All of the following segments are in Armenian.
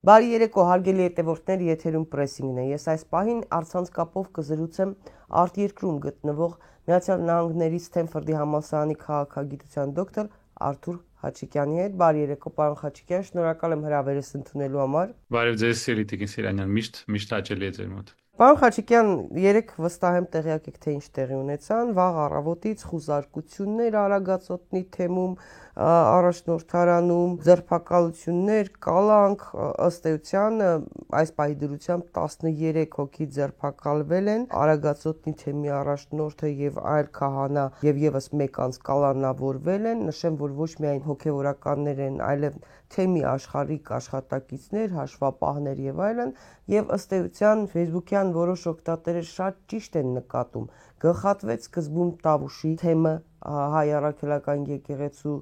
Բարի երեկո, հարգելի հետևորդներ, եթերում պրեսինգն է։ Ես այս պահին առցանց կապով կզրուցեմ արտերկրում գտնվող Միացյալ Նահանգների Սթենֆորդի համալսարանի քաղաքագիտության դոկտոր Արթուր Խաչիկյանի հետ։ Բարի երեկո, պարոն Խաչիկյան, շնորհակալ եմ հրավերս ընդունելու համար։ Բարև ձեզ, Սիրելի Տիկին Սիրանյան, միշտ հաճելի է ձեր մոտ։ Պարոն Խաչիկյան, երեք վստահ եմ տեղյակ եք, թե ինչ տեղի ունեցան, վաղ առավոտից խուզարկություններ Արագածոտնի թեմում, առաջնորդարանում, ձերբակալություններ, կալանք, ըստ էության այս պահի դրությամբ 13 հոգի ձերբակալվել են, Արագածոտնի թեմի առաջնորդը եւ այլ քահանա եւ եւս մեկ անձ կալանավորվել են, նշեմ, որ ոչ միայն հոգեվորականներ են, այլև թեմի աշխարհիկ աշխատակիցներ, հաշվապահներ եւ այլն, եւ ըստ էության Facebook-յան որոշ օգտատերեր շատ ճիշտ են նկատում։ Գլխատվեց սկզբում Տավուշի թեմը, հայ առաքելական եկեղեցու,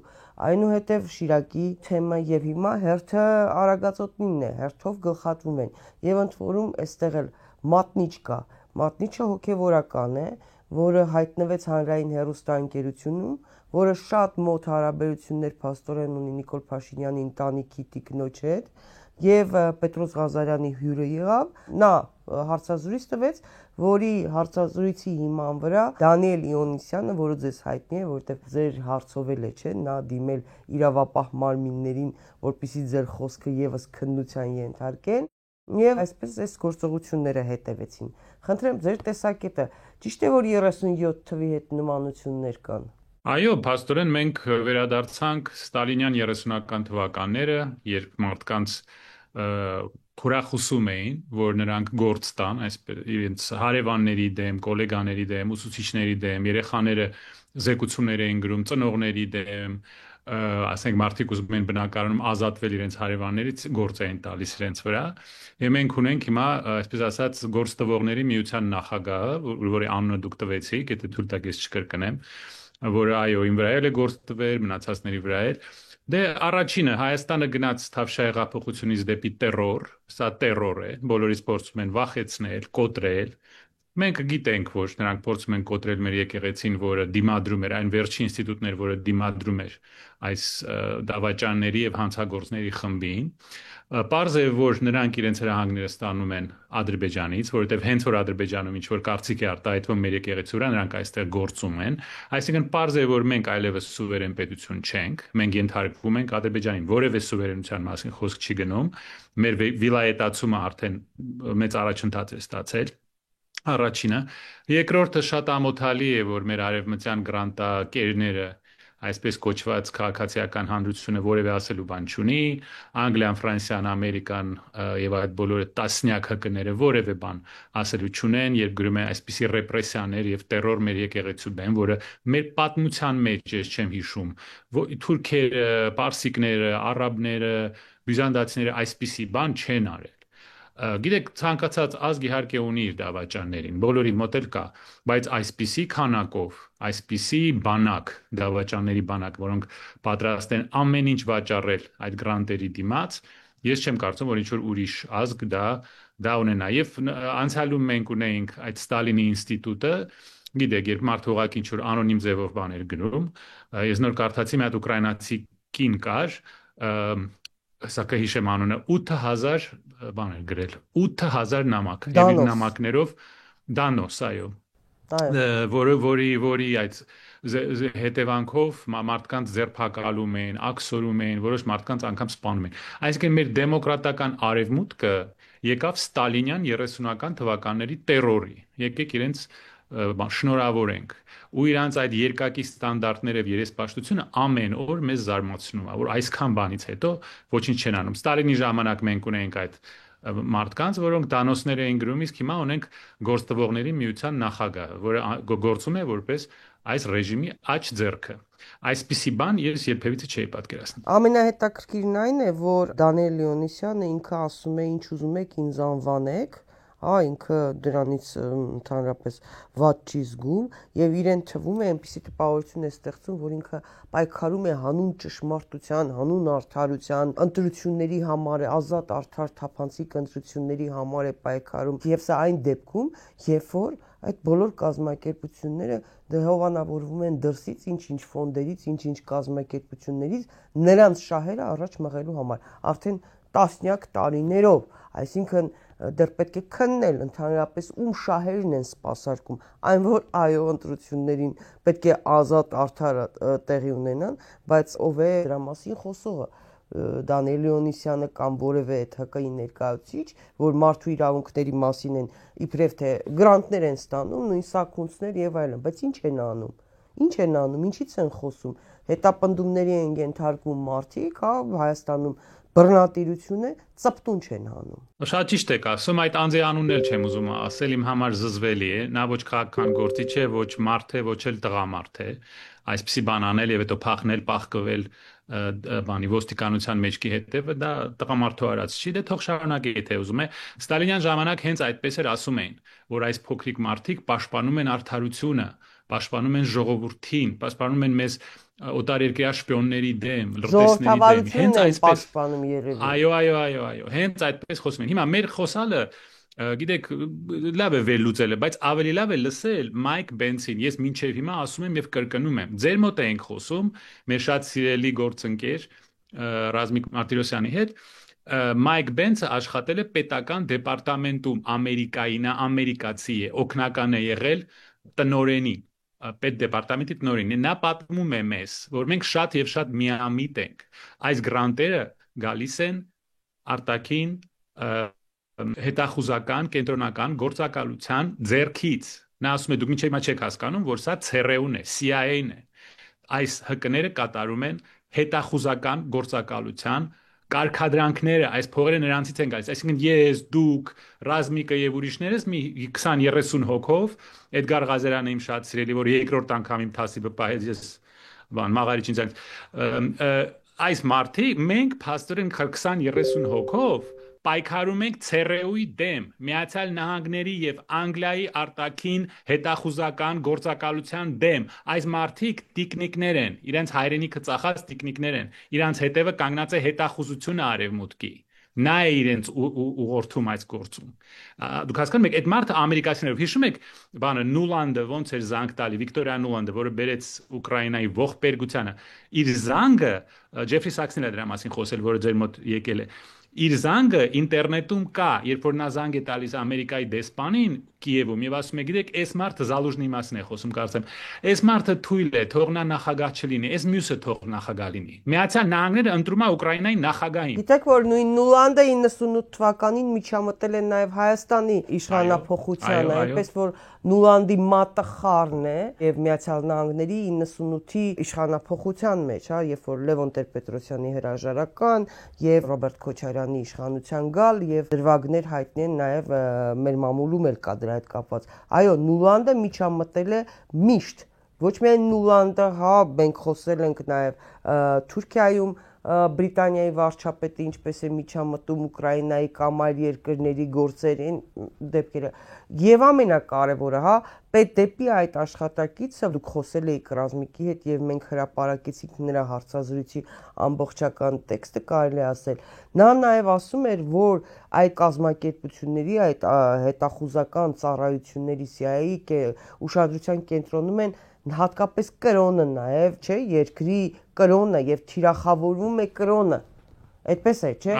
այնուհետև Շիրակի թեմը եւ հիմա հերթը Արագածոտնին է, հերթով գլխատվում են եւ ընդ որում այստեղ էլ մատնիչ կա։ Մատնիչը հոգեվորական է, որը հայտնվեց հանրային հեռուստաընկերությունում, որը շատ մոտ հարաբերություններ փաստորեն ունի Նիկոլ Փաշինյանի ընտանիքի տիկնոջ հետ, եւ Պետրոս Ղազարյանի հյուրը եղավ, նա հարցազրույց տվեց, որի հարցազրույցի հիման վրա Դանիել Իոնիսյանը, որը ձեզ հայտնի է, որովհետեւ ձեր հարցովել է, չէ, նա դիմել իրավապահ մարմիններին, որպեսզի ձեր խոսքը եւս քննության ենթարկեն, եւ այսպես այս գործողությունները հետևեցին։ Խնդրեմ ձեր տեսակետը, ճիշտ է որ 37 թվի հետ նմանություններ կան։ Այո, փաստորեն մենք վերադարձանք Ստալինյան 30-ական թվականները, երբ մարդկանց խորախուսում էին, որ նրանք գործ տան, այսպես իրենց հարևանների դեմ, գոլեգաների դեմ, ուսուցիչների դեմ, երեխաները զեկուցումներ էին գրում, ծնողների դեմ, ասենք մարդիկ ուզում են բնակարանում ազատվել իրենց հարևաններից, գործ էին տալիս իրենց վրա։ Եվ մենք ունենք հիմա, այսպես ասած, գործ տվողների միության նախագահը, որի անունը դուք տվեցիք, եթե թույլ տաք ես չկրկնեմ, որը այո, իմ վրա էլ է գործ տվել, մնացածների վրա էլ։ Դե առաջինը Հայաստանը գնաց Թավշյա հեղափոխությունից դեպի տերոր, սա տերոր է, բոլորից փորձում են վախեցնել, կոտրել։ Մենք գիտենք, որ նրանք փորձում են կոտրել մեր եկեղեցին, որը դիմադրում էր, այն վերջի ինստիտուտն էր, որը դիմադրում էր այս դավաճանների եւ հանցագործների խմբին։ Պարզ է, որ նրանք իրենց հրահանգները ստանում են Ադրբեջանից, որովհետև հենց որ Ադրբեջանում ինչ որ կարծիք է արտահայտվում մեր եկեղեցու վրա, նրանք այստեղ գործում են։ Այսինքն պարզ է, որ մենք այլևս սուվերեն պետություն չենք, մենք ենթարկվում ենք Ադրբեջանին, որևէ սուվերենության մասին խոսք չի գնում։ Մեր վիլայետացումը արդեն մեծ առաջընթաց է ստացել։ Առաջինը, երկրորդը շատ ամոթալի է, որ մեր արևմտյան գրանտակերները այսպես կոչված քաղաքացիական հանրությունը որևէ ասելու բան չունի, Անգլիան, Ֆրանսիան, Ամերիկան եւ այդ բոլորը տասնյակ հկները որևէ բան ասելու չունեն, երբ գրում են այսպիսի ռեպրեսիաներ եւ տերոր մեր եկեղեցու դեմ, որը մեր պատմության մեջ է, չեմ հիշում, թուրքերը, պարսիկները, արաբները, բյուզանդացիները այսպիսի բան չեն արել։ Գիտեք, ցանկացած ազգ իհարկե ունի իր դավաճաններին, բոլորի մոտ էլ կա, բայց այսպիսի քանակով, այսպիսի բանակ, դավաճանների բանակ, որոնք պատրաստ են ամեն ինչ վաճառել այդ գրանտերի դիմաց, ես չեմ կարծում, որ ինչ-որ ուրիշ ազգ դա ունենա։ Եվ անցյալում մենք ունեինք այդ Ստալինի ինստիտուտը, գիտեք, երբ մարդը ուղղակի ինչ-որ անոնիմ ձևով բաներ գրում, ես նոր կարդացի մի հատ ուկրաինացի կին կար, սա կհիշեմ անունը 8000 բան էր գրել 8000 նամակ եւ նամակներով Դանոս, այո, որի այդ հետևանքով մարդկանց ձերբակալում են, աքսորում են, որոշ մարդկանց անգամ սպանում են։ Այսինքն մեր դեմոկրատական արևմուտքը եկավ Ստալինյան 30-ական թվականների տերորի։ Եկեք իրենց շնորհավորենք ու իրանց այդ երկակի ստանդարտները եւ երեսպաշտությունը ամեն օր մեզ զարմացնում է, որ այսքան բանից հետո ոչինչ չեն անում։ Ստալինի ժամանակ մենք ունենք այդ մարդկանց, որոնք դանոսներ էին գրում, իսկ հիմա ունենք գործտվողների միության նախագահը, որը գործում է որպես այս ռեժիմի աջ ձեռքը։ Այսպիսի բան ես երբևիցե չէի պատկերացնում։ Ամենահետաքրքիրն այն է, որ Դանիել Իոնիսյանը ինքը ասում է, ինչ ուզում եք ինձ անվանեք, ինքը դրանից ընդհանրապես վատ չի զգում եւ իրեն թվում է այնպիսի տպավորություն է ստեղծում, որ ինքը պայքարում է հանուն ճշմարտության, հանուն արդարության, ընտրությունների համար է, ազատ արդար թափանցիկ ընտրությունների համար է պայքարում եւ սա այն դեպքում, երբ որ այդ բոլոր կազմակերպությունները հովանավորվում են դրսից, ինչ-ինչ ֆոնդերից, ինչ-ինչ կազմակերպություններից նրանց շահերը առաջ մղելու համար։ Արդեն տասնյակ տարիներով, այսինքն դեռ պետք է քննել ընդհանրապես ում շահերն են սպասարկում, այն որ այո ընտրություններին պետք է ազատ արդար տեղի ունենան, բայց ով է դրա մասին խոսողը, Դանիել Լեոնիսյանը կամ որևէ ՀԿ-ի ներկայացուցիչ, որ մարդու իրավունքների մասին են իբրև թե գրանտներ են ստանում, նույն սակունցներ եւ այլն, բայց ինչ են անում, ինչից են խոսում, հետապնդումների են ենթարկվում մարդիկ, հա, Հայաստանում բռնատիրություն է, ծպտուն չեն հանում։ Շատ ճիշտ եք ասում, այդ անձի անունն էլ չեմ ուզում ասել, իմ համար զզվելի է, նա ոչ քաղաքական գործիչ է, ոչ մարդ է, ոչ էլ տղամարդ է, այսպիսի բան անել եւ հետո փախնել, պահկվել բանի ոստիկանության մեջքի հետևը դա տղամարդու արած չի, դե թող շարունակի եթե ուզում է։ Ստալինյան ժամանակ հենց այդպես էր ասում էին, որ այս փոքրիկ մարդիկ պաշտպանում են արդարությունը, պաշտպանում են ժողովրդին, պաշտպանում են մեզ օտարերկրյա շպիոնների դեմ, լրտեսների դեմ, հենց այսպես պաշտպանում երևի։ Այո, հենց այդպես խոսում են։ Հիմա մեր խոսալը գիտեք, լավ է վերլուծելը, բայց ավելի լավ է լսել Մայք Բենսին։ Ես մինչև հիմա ասում եմ եւ կրկնում եմ։ Ձեր մոտ ենք խոսում, մեր շատ սիրելի գործընկեր Ռազմիկ Մարտիրոսյանի հետ։ Մայք Բենսը աշխատել է պետական դեպարտամենտում Ամերիկայի, նա ամերիկացի է, օգնական է եղել տնօրենի, պետդեպարտամենտի տնօրենի։ Նա պատմում է մեզ, որ մենք շատ եւ շատ միամիտ ենք։ Այս գրանտերը գալիս են արտաքին հետախուզական, կենտրոնական գործակալության ձեռքից։ Նա ասում է դուք մինչև հիմա չեք հասկանում, որ սա ՑՌԵ-ն է, CIA-ն է։ Այս ՀԿ-ները կատարում են հետախուզական գործակալության կարգադրանքները, այս փողերը նրանցից են գալիս։ Այսինքն ես, դուք, Ռազմիկը եւ ուրիշներս մի 20-30 հոգով, Էդգար Ղազարյանը իմ շատ սիրելի, որ երկրորդ անգամ իմ թասիբը պահեց, ես մաղարիչ ինձ այս մարդիկ մենք փաստորեն 20-30 հոգով պայքարում ենք ՑՌԵ-ի դեմ, Միացյալ Նահանգների եւ Անգլիայի արտաքին հետախուզական գործակալության դեմ։ Այս մարդիկ տիկնիկներ են, իրենց հայրենիքը ծախած տիկնիկներ են, իրանց հետևը կանգնած է հետախուզությունը արևմուտքի։ Նա է իրենց ուղղորդում այս գործում։ Դուք հասկանում եք, այդ մարդը ամերիկացիներով հիշում եք, բանը Նուլանդը ոնց էր զանգ տալի, Վիկտորիա Նուլանդը, որը բերեց Ուկրաինայի ողբերգությանը, իր զանգը, Ջեֆրի Սաքսն է դրա մասին խոսել, որը ձեր մոտ եկել է։ Իր զանգը ինտերնետում կա, երբ որ նա զանգ է տալիս Ամերիկայի դեսպանին Կիևում եւ ասում է, գիտեք, այս մարդը Զալուժնի մասին է խոսում, կարծեմ։ Այս մարդը թույլ է, թող նա նախագահ չլինի, այս մյուսը թող նախագահ լինի։ Միացյալ Նահանգները ընտրում է Ուկրաինայի նախագահին։ Գիտեք, որ նույն Նուլանդը 98 թվականին միջամտել է նաեւ Հայաստանի իշխանափոխությանը, այնպես որ Նուլանդի մատախառն է եւ Միացյալ Նահանգների 98-ի իշխանափոխության մեջ, հա, երբ որ Լևոն Տեր-Պետրոսյանի հրաժարական եւ Ռոբերտ Քոչարյանի իշխանության գալ եւ դրվագներ հայտնի են նաեւ մեր մամուլում էլ կա դրա հետ կապված։ Այո, Նուլանդը միջամտել է միշտ, ոչ միայն Նուլանդը, հա, մենք խոսել ենք նաեւ Թուրքիայում Բրիտանիայի վարչապետը ինչպես է միջամտում Ուկրաինայի կամ այլ երկրների գործերին դեպքերը եւ ամենակարևորը, հա, դեպի այդ աշխատակիցը դուք խոսել եք Ռազմիկի հետ եւ մենք հրապարակեցինք նրա հարցազրույցի ամբողջական տեքստը, կարելի է ասել։ Նա նաեւ ասում էր, որ այդ կազմակերպությունների, այդ հետախուզական ծառայությունների CIA-ի ուշադրության կենտրոնում են հատկապես կրոնը նաեւ, չէ, երկրի կրոնը եւ թիրախավորվում է կրոնը։ Այդպես է, չէ։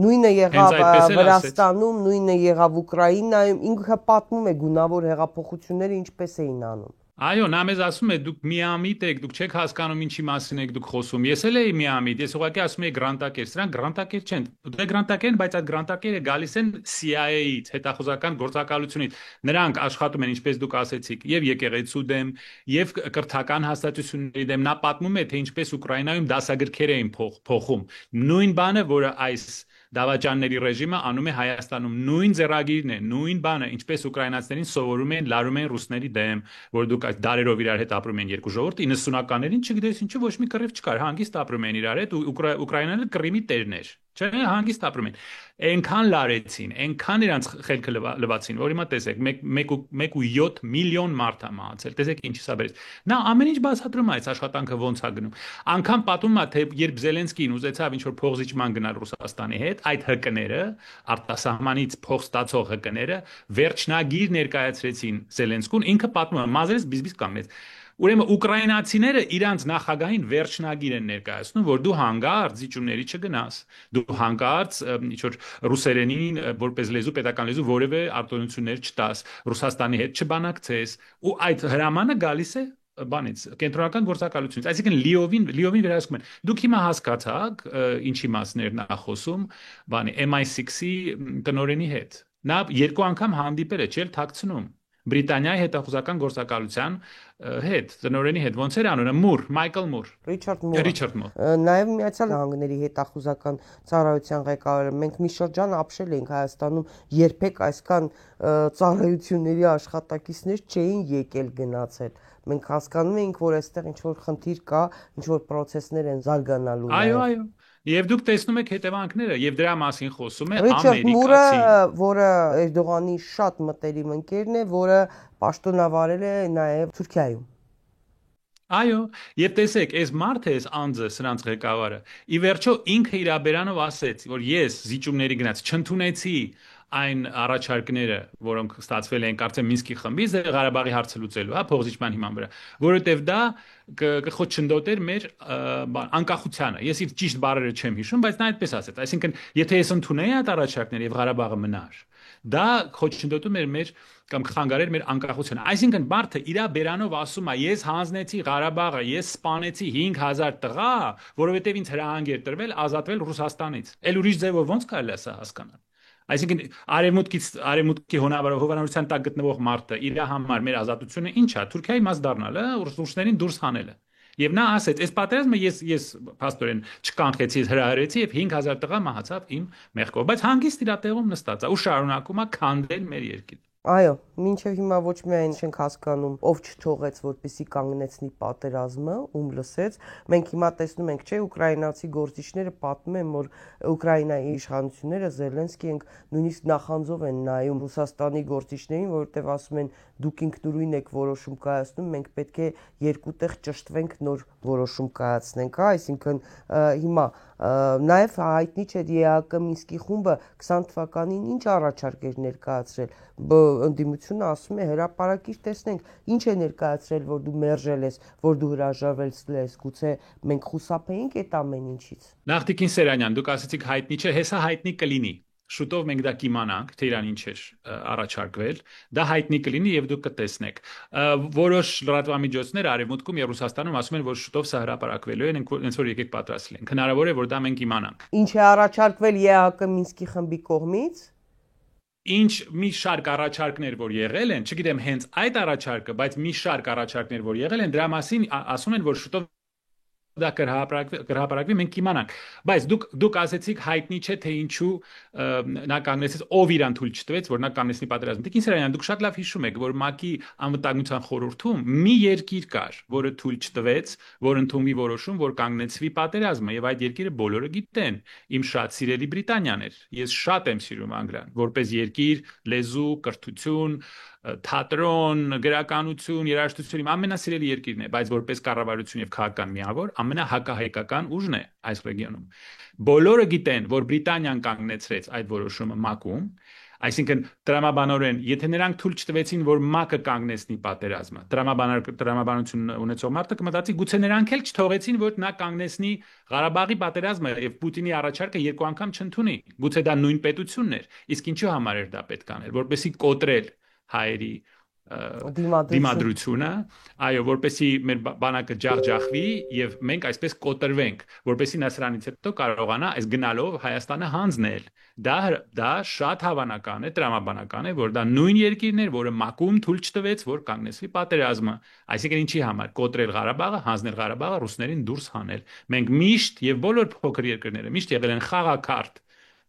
Նույնը եղավ Վրաստանում, նույնը եղավ Ուկրաինայում, ինքը պատմում է գունավոր հեղափոխությունները ինչպես էին անում։ Այո, նա մեզ ասում է դուք միամիտ եք, դուք չեք հասկանում ինչի մասին եք դուք խոսում։ Ես էլ էի միամիտ, ես ուղղակի ասում եի գրանտակեր, սրանք գրանտակեր չեն։ Դե գրանտակեր են, բայց այդ գրանտակերը գալիս են CIA-ից, հետախուզական գործակալությունից։ Նրանք աշխատում են, ինչպես դուք ասեցիք, եւ եկեղեցու դեմ, եւ կրթական հաստատությունների դեմ։ Նա պատմում է, թե ինչպես Ուկրաինայում դասագրքեր էին փոխում։ Նույն բանը, որը այս դավաճանների ռեժիմը անում է Հայաստանում, նույն ձեռագիրն է, նույն բանը, ինչպես ուկրաինացիներին սովորում են, լարում են ռուսների դեմ, որ դուք այդ դարերով իրար հետ ապրում են երկու ժողովուրդ, 90-ականներին չգիտես ինչու ոչ մի կռիվ չկար, հանգիստ ապրում են իրար հետ, Ուկրաինան Կրիմի տերն էր, չէ՞, հանգիստ ապրում են։ Այնքան լարեցին, այնքան իրանց խելքը լվացին, որ հիմա տեսեք, 1.7 միլիոն մարդ է մահացել, տեսեք ինչի սա բերեց։ Նա ամեն ինչ բացատրում է այս աշխատանքը ոնց է գնում։ Անկամ պատմում է, թե երբ Զելենսկին ուզեցավ ինչ որ փողզիջման գնալ Ռուսաստանի հետ, այդ ՀԿ-ները, արտասահմանից փող ստացող ՀԿ-ները վերջնագիր ներկայացրեցին Զելենսկուն, ինքը պատմում է, մազերս բիզբիզ կանգնեց։ Ուրեմն ուկրաինացիները իրանց նախագահին վերջնագիր են ներկայացնում, որ դու հանգարց զիջումների չգնաս, դու հանգարց ինչ որ ռուսերենին որպես լեզու պետական լեզու որևէ արտոնություններ չտաս, Ռուսաստանի հետ չբանակցես, ու այդ հրամանը գալիս է բանից կենտրոնական գործակալությունից, այսինքն լիովին վերահսկում են։ Դուք հիմա հասկացաք ինչի մասներ նա խոսում, բանի MI6-ի տնօրենի հետ։ Նա երկու անգամ հանդիպել է, չէ՞, թաքցնում Բրիտանիայի հետախուզական գործակալության հետ, տնօրենի հետ, ոնց էր անունը, Մայքլ Մուր։ Ռիչարդ Մուր։ Նաև Միացյալ Նահանգների հետախուզական ծառայության ղեկավարը, մենք մի շրջան ապրել ենք Հայաստանում, երբեք այսքան ծառայությունների աշխատակիցներ չէին եկել գնացել։ Մենք հասկանում էինք, որ այստեղ ինչ որ խնդիր կա, ինչ որ process-ներ են զարգանալու։ Այո։ Եվ դուք տեսնում եք հետևանքները, եւ դրա մասին խոսում է Ռիչարդ Մուրը, որը Էրդողանի շատ մտերիմ ընկերն է, որը պաշտոնավարել է նաև Թուրքիայում։ Այո, եւ տեսեք, այս մարդը, այս անձը, սրանց ղեկավարը, ի վերջո ինքը իր աբերանով ասեց, որ ես զիջումների գնաց, չընդունեցի այն առաջարկները, որոնք ստացվել են կարծեմ Մինսկի խմբից Ղարաբաղի հարցը լուծելու, հա, փոխզիջման հիման վրա, որովհետև դա կխոչընդոտեր մեր անկախությանը։ Ես իր ճիշտ բառերը չեմ հիշում, բայց նա այդպես ասեց, այսինքն, եթե ես ընդունեի այդ առաջարկները եւ Ղարաբաղը մնար, դա խոչընդոտում էր մեր կամ կխանգարեր մեր անկախությունը։ Այսինքն մարդը իր բերանով ասում է, ես հանձնեցի Ղարաբաղը, ես սպանեցի 5000 տղա, որովհետև ինձ հրահանգ էր տրվել ազատվել Ռուսաստանից։ Էլ ուրիշ ձևով ոնց կարելի է սա հասկանալ։ Այսինքն արևմուտքի հովանավորության տակ գտնվող մարդը իր համար մեր ազատությունը ի՞նչ է, Թուրքիայի մաս դառնալը, ռուսներին դուրս հանելը։ Եվ նա ասեց, այս պատերազմը ես փաստորեն չկանխեցի, հրահրեցի եւ 5000 տղա մահացավ իմ մեղքով, բայց հանգիստ իր տեղում նստած է ու շարունակում է քանդել մեր երկիրը։ Այո, մինչև հիմա ոչ միայն չենք հասկանում, ով չթողեց, որպեսզի կանգնեցնի պատերազմը, ում լսեց, մենք հիմա տեսնում ենք, չէ, ուկրաինացի գործիչները պատմում են, որ Ուկրաինայի իշխանությունները Զելենսկին նույնիսկ նախանձով են նայում Ռուսաստանի գործիչներին, որովհետև ասում են, դուք ինքնուրույն եք որոշում կայացնում, մենք պետք է երկու տեղ ճշտվենք, նոր որոշում կայացնենք, հա, այսինքն հիմա նաև հայտնի չէ ԵԱԿ Մինսկի խումբը 20 թվականին ինչ առաջարկեր ներկայացրել, ընդդիմությունը ասում է հրապարակիր տեսնենք, ինչ է ներկայացրել, որ դու մերժել ես, որ դու հրաժարվել ես, գուցե մենք խուսափեինք այդ ամեն ինչից։ Նախտիկին Սերանյան, դուք ասացիք հայտնի չէ, հեսա հայտնի կլինի։ Շուտով մենք դա կիմանանք, թե իրան ինչ էր առաջարկվել, դա հայտնի կլինի եւ դուք կտեսնեք։ Որոշ լրատվամիջոցներ Արևմուտքում եւ Ռուսաստանում ասում են, որ շուտով սա հրապարակվելու է, հենց որ եկեք պատրաստ լինենք։ Հնարավոր է, որ դա մենք իմանանք։ Ինչ է առաջարկվել ԵԱԿ Մինսկի խմբի կողմից։ Ինչ մի շարք առաջարկներ, որ եղել են, չգիտեմ հենց այդ առաջարկը, բայց մի շարք առաջարկներ, որ եղել են, դրա մասին ասում են, որ շուտով դա կհրապարակվի, մենք կիմանանք, բայց դուք ասեցիք հայտնի չէ թե ինչու նա կանգնեցեց, ով իրան թույլ չտվեց, որ նա կանգնեցնի պատերազմը։ Տիկին Սերանյան, դուք շատ լավ հիշում եք, որ ՄԱԿ-ի անվտանգության խորհրդում մի երկիր կար, որը թույլ չտվեց, որ ընդունվի որոշում, որ կանգնեցվի պատերազմը, եւ այդ երկիրը բոլորը գիտեն, իմ շատ սիրելի Բրիտանիան էր։ Ես շատ եմ սիրում Անգլիան, որպես երկիր, լեզու, կրթություն, թատրոն, գրականություն, երաժշտություն իմ ամենասիրելի երկիրն է, բայց որպես կառավարություն եւ քաղաքական միավոր ամենահակահայկական ուժն է այս ռեգիոնում։ Բոլորը գիտեն, որ Բրիտանիան կանգնեցրեց այդ որոշումը ՄԱԿ-ում, այսինքն տրամաբանորեն, եթե նրանք թույլ չտվեցին, որ ՄԱԿ-ը կանգնեցնի պատերազմը, տրամաբանություն ունեցող մարդը կմտածի, գուցե նրանք էլ չթողեցին, որ նա կանգնեցնի Ղարաբաղի պատերազմը եւ Պուտինի առաջարկը երկու անգամ չընդունի։ Գուցե դա նույն պետությունն էր, իսկ ինչու համար էր դա պետք անել, որպեսզի կոտրել հայերի դիմադրությունը, այո, որպեսզի մեր բանակը ջախջախվի եւ մենք այսպես կոտրվենք, որպեսզի նա սրանից հետո կարողանա այս գնալով Հայաստանը հանձնել։ Դա շատ հավանական է, տրամաբանական է, որ դա նույն երկիրն էր, որը ՄԱԿ-ում թույլ չտվեց, որ կանգնեցվի պատերազմը։ Այսինքն ինչի համար կոտրել Ղարաբաղը, հանձնել Ղարաբաղը, ռուսներին դուրս հանել։ Մենք միշտ եւ բոլոր փոքր երկրները միշտ եղել են խաղակարդ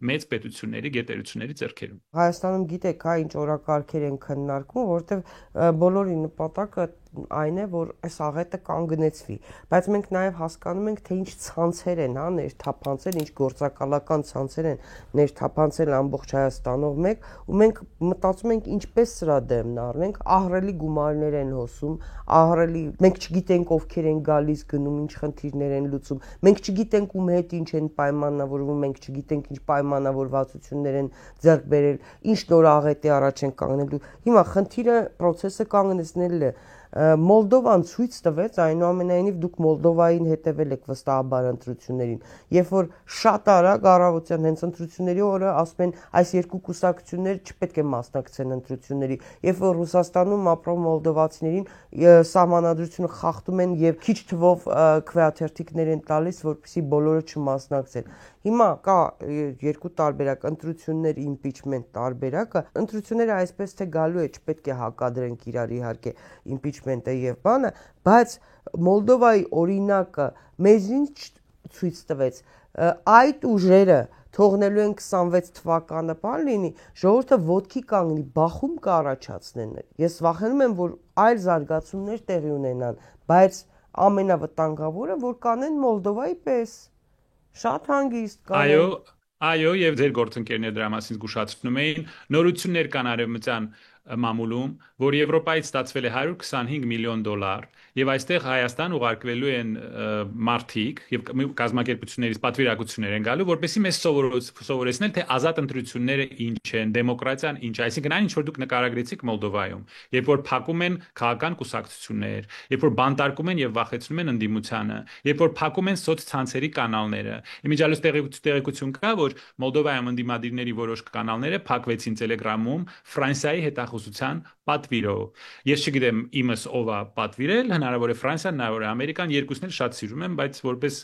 մեծ պետությունների, գերտերությունների ձեռքերում։ Հայաստանում գիտեք, հա ինչ օրակարգեր են քննարկում, որովհետև բոլորի նպատակը այն է, որ այս աղետը կանգնեցվի, բայց մենք նաև հասկանում ենք, թե ինչ ցանցեր են, հա, ներթափանցել, ինչ գործակալական ցանցեր են ներթափանցել ամբողջ Հայաստանով մեկ, ու մենք մտածում ենք ինչպես սրա դեմն առնենք, ահռելի գումարներ են հոսում, ահռելի, մենք չգիտենք ովքեր են գալիս գնում, ինչ խնդիրներ են լուծում, մենք չգիտենք ում հետ ինչ են պայմանավորվում, մենք չգիտենք ինչ պայմանավորվածություններ են ձեռք բերել, ինչ նոր աղետի առաջ են կանգնելու։ Հիմա խնդիրը process-ը կանգնեցնելն է։ Մոլդովան ցույց տվեց, այնուամենայնիվ դուք Մոլդովային հետևել եք վստահաբար ընտրություններին, երբ որ շատ արագ առավոտյան հենց ընտրությունների օրը ասում են այս երկու կուսակցություններ չպետք է մասնակցեն ընտրությունների, երբ որ Ռուսաստանում ապրող մոլդովացիներին սահմանադրությունը խախտում են եւ քիչ թվով քվեաթերթիկներ են տալիս, որպեսզի բոլորը չմասնակցեն։ Հիմա կա երկու տարբերակ, ընտրություններ, impeachment տարբերակը, ընտրությունները այսպես թե գալու է, չպետք է հակադրենք իրար իհարկե impeachment-ը եւ բանը, բայց Մոլդովայի օրինակը մեզ ինչ ցույց տվեց, այդ ուժերը թողնելու են 26 թվականը բան լինի, ժողովուրդը ոտքի կանգնի, բախում կառաջացնեն։ Ես վախենում եմ, որ այլ զարգացումներ տեղի ունենան, բայց ամենավտանգավորը, որ կանեն Մոլդովայի պես շատ հանգիստ կանեն։ Այո, եւ ձեր գործընկերները դրա մասին զգուշացնում էին, նորություններ կան արևմտյան մամուլում, որ Եվրոպայից ստացվել է $125 միլիոն, եւ այստեղ Հայաստան ուղարկվելու են մարդիկ եւ կազմակերպություններից պատվիրակություններ են գալու, որպեսզի մեզ սովորեցնել, թե ազատ ընտրությունները ինչ են, դեմոկրատիան ինչ է, այսինքն այն ինչ որ դուք նկարագրեցիք Մոլդովայում, երբ որ փակում են քաղաքական կուսակցություններ, երբ որ բանտարկում են եւ վախեցնում են ընդդիմությանը, երբ որ փակում են սոցցանցերի կանալները։ Իմիջիալոց տեղեկություն կա, որ Մոլդովայում ընդդիմադիրների որոշ կանալները փակվեցին Telegram-ում Ֆրանսիայի հետախուզության պատվիրով։ Ես չգիտեմ իմս ով է պատվիրել, հնարավոր է Ֆրանսիան, հնարավոր է Ամերիկան, երկուսն էլ շատ սիրում եմ, բայց որպես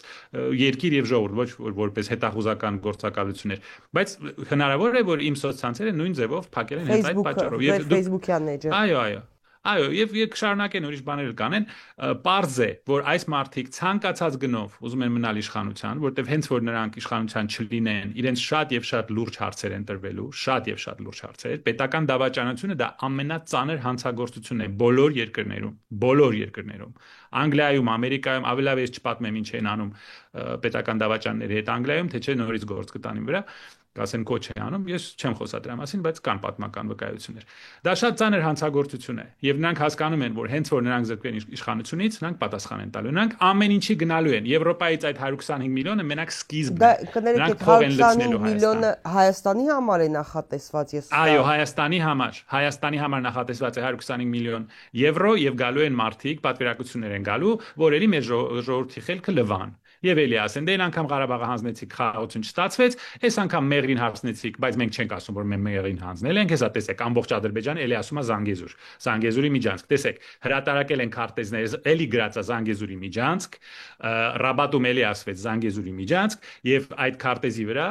երկիր եւ ժողովուրդ, ոչ որպես հետախուզական գործակալություններ։ Բայց հնարավոր է, որ իմ սոցցանցերը նույն ձևով փակել են հենց այդ պատճառով։ Եվ Facebook-յան էջը։ Այո, եւ կշարունակեն ուրիշ բաներ կանեն, պարզ է, որ այս մարդիկ ցանկացած գնով ուզում են մնալ իշխանության, որտեվ հենց որ նրանք իշխանության չլինեն, իրենց շատ եւ շատ լուրջ հարցեր են տրվելու, շատ եւ շատ լուրջ հարցեր։ Պետական դավաճանությունը դա ամենածանր հանցագործությունն է բոլոր երկրներում։ Անգլիայում, Ամերիկայում ավելի ես չպատմեմ ինչ են անում պետական դավաճանների հետ Անգլիայում, թե չէ նորից գործ կտանի վրա։ Կասեն կոչ է անում, ես չեմ խոսա դրա մասին, բայց կան պատմական վկայություններ։ Դա շատ ծանր հանցագործություն է, եւ նրանք հասկանում են, որ հենց որ նրանք զրկվեն իշխանությունից, նրանք պատասխան են տալու։ Նրանք ամեն ինչի գնալու են։ Եվրոպայից այդ 125 միլիոնը մենակ սկիզբն է։ Նրանք փող են լցնելու միլիոնը Հայաստանի համար է նախատեսված, ես Այո, Հայաստանի համար նախատեսված է 125 միլիոն եվրո եւ գալու են մարդիկ, պատվիրակություններ են գալու, որերի մեր ժողովրդի խելքը լվան։ Եվ էլի ասեն, դե անգամ Ղարաբաղը հանձնեցիք, խաղաղություն չստացվեց, այս անգամ Մեղրին հանձնեցիք, բայց մենք չենք ասում, որ մենք Մեղրին հանձնել ենք, հեսա տեսեք, ամբողջ Ադրբեջանը էլի ասում է Զանգեզուր, Զանգեզուրի միջանցք, տեսեք, հրատարակել են քարտեզներ, էլի գրած է Զանգեզուրի միջանցք, Ռաբատում էլի ասվեց Զանգեզուրի միջանցք, եւ այդ քարտեզի վրա,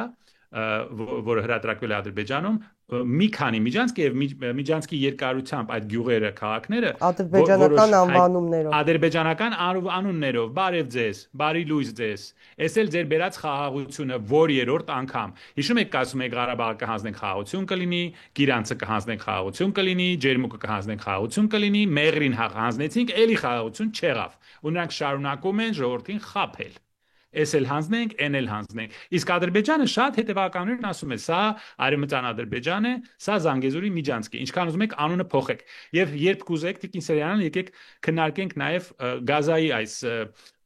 որը հրատարակվել է Ադրբեջանում, մի քանի միջանցք եւ միջանցքի երկարությամբ այդ գյուղերը, քաղաքները ադրբեջանական անվանումներով, ադրբեջանական անուններով, բարև ձեզ, բարի լույս ձեզ, էս էլ ձեր բերած խաղաղությունը, որ երրորդ անգամ։ Հիշում եք, ասում եք Ղարաբաղը կհանձնենք խաղաղություն կլինի, Գիրանցը կհանձնենք խաղաղություն կլինի, Ջերմուկը կհանձնենք խաղաղություն կլինի, Մեղրին հանձնեցինք, էլի խաղաղություն չեղավ։ Ու նրանք շարունակում են ժողովրդին խաբել։ Էս էլ հանձնենք, են էլ հանձնենք։ Իսկ Ադրբեջանը շատ հետևականորեն ասում է, սա Արևմտյան Ադրբեջան է, սա Զանգեզուրի միջանցք է։ Ինչքան ուզում եք անունը փոխեք։ Եվ երբ կուզեք, Տիկին Սերյանյան, եկեք քննարկենք նաև Գազայի այս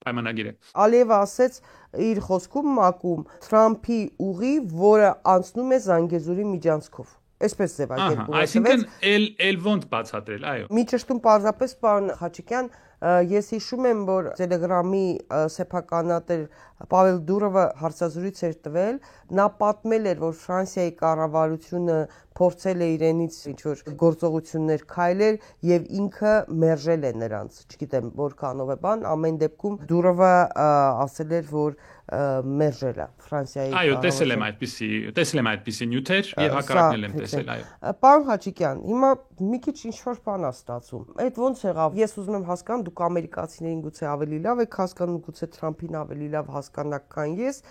պայմանագիրը։ Ալիևը ասեց իր խոսքում մակում Թրամփի ուղի, որը անցնում է Զանգեզուրի միջանցքով։ Այսպես ձևակերպում է։ Այսինքն էլ ոնց բացատրել, այո։ Մի ճշտում պարզապես պարոն Խաչիկյան, ես հիշում եմ, որ Telegram-ի սեփականատեր Պավել Դուրովը հարցազրույց էր տվել, նա պատմել էր, որ Ֆրանսիայի կառավարությունը փորձել է իրենից ինչ-որ գործողություններ քայլել եւ ինքը մերժել է նրանց, չգիտեմ որքանով է բան, ամեն դեպքում Դուրովը ասել էր, որ մերժել է Ֆրանսիայի Այո, տեսել եմ այդպիսի նյութեր եւ հակառակն եմ տեսել, այո։ Պարոն Խաչիկյան, հիմա մի քիչ ինչ-որ բան է ստացվում։ Այդ ոնց եղավ։ Ես ուզում եմ հասկանալ, դուք ամերիկացիներին գուցե ավելի լավ եք հասկանում, գուցե Թրամփին ավելի լավ հասկանաք, քան ես։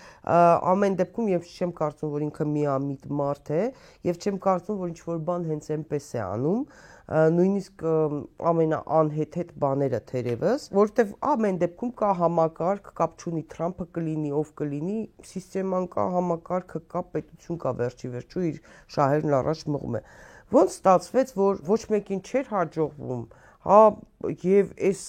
Ամեն դեպքում ես չեմ կարծում, որ ինքը միամիտ մարդ է, եւ չեմ կարծում, որ ինչ-որ բան հենց այնպես է անում։ Նույնիսկ ամենաանհեթեթ բաները թերևս, որովհետև ամեն դեպքում կա համակարգ, կապ չունի Թրամփը կլինի, ով կլինի, սիստեման կա, համակարգը կա, պետություն կա, վերջի վերջո իր շահերն առաջ մղում է։ Ոնց ստացվեց, որ ոչ մեկին չէր հաջողվում, հա, եւ այս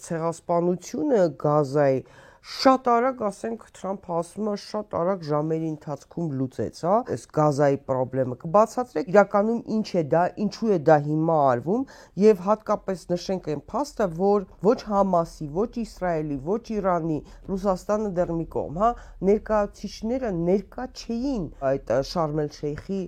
ցեղասպանությունը Գազայի շատ արագ, ասենք, Թրամփը ասում է, շատ արագ ժամերի ընթացքում լուծեց, հա, այս գազայի խնդրը։ Կբացատրեք իրականում ինչ է դա, ինչու է դա հիմա արվում եւ հատկապես նշենք այն փաստը, որ ոչ Համասի, ոչ Իսրայելի, ոչ Իրանի, Ռուսաստանը դեռ մի կողմ, հա, ներկայացուցիչները ներկա չէին այդ Շարմ el-Շեյխի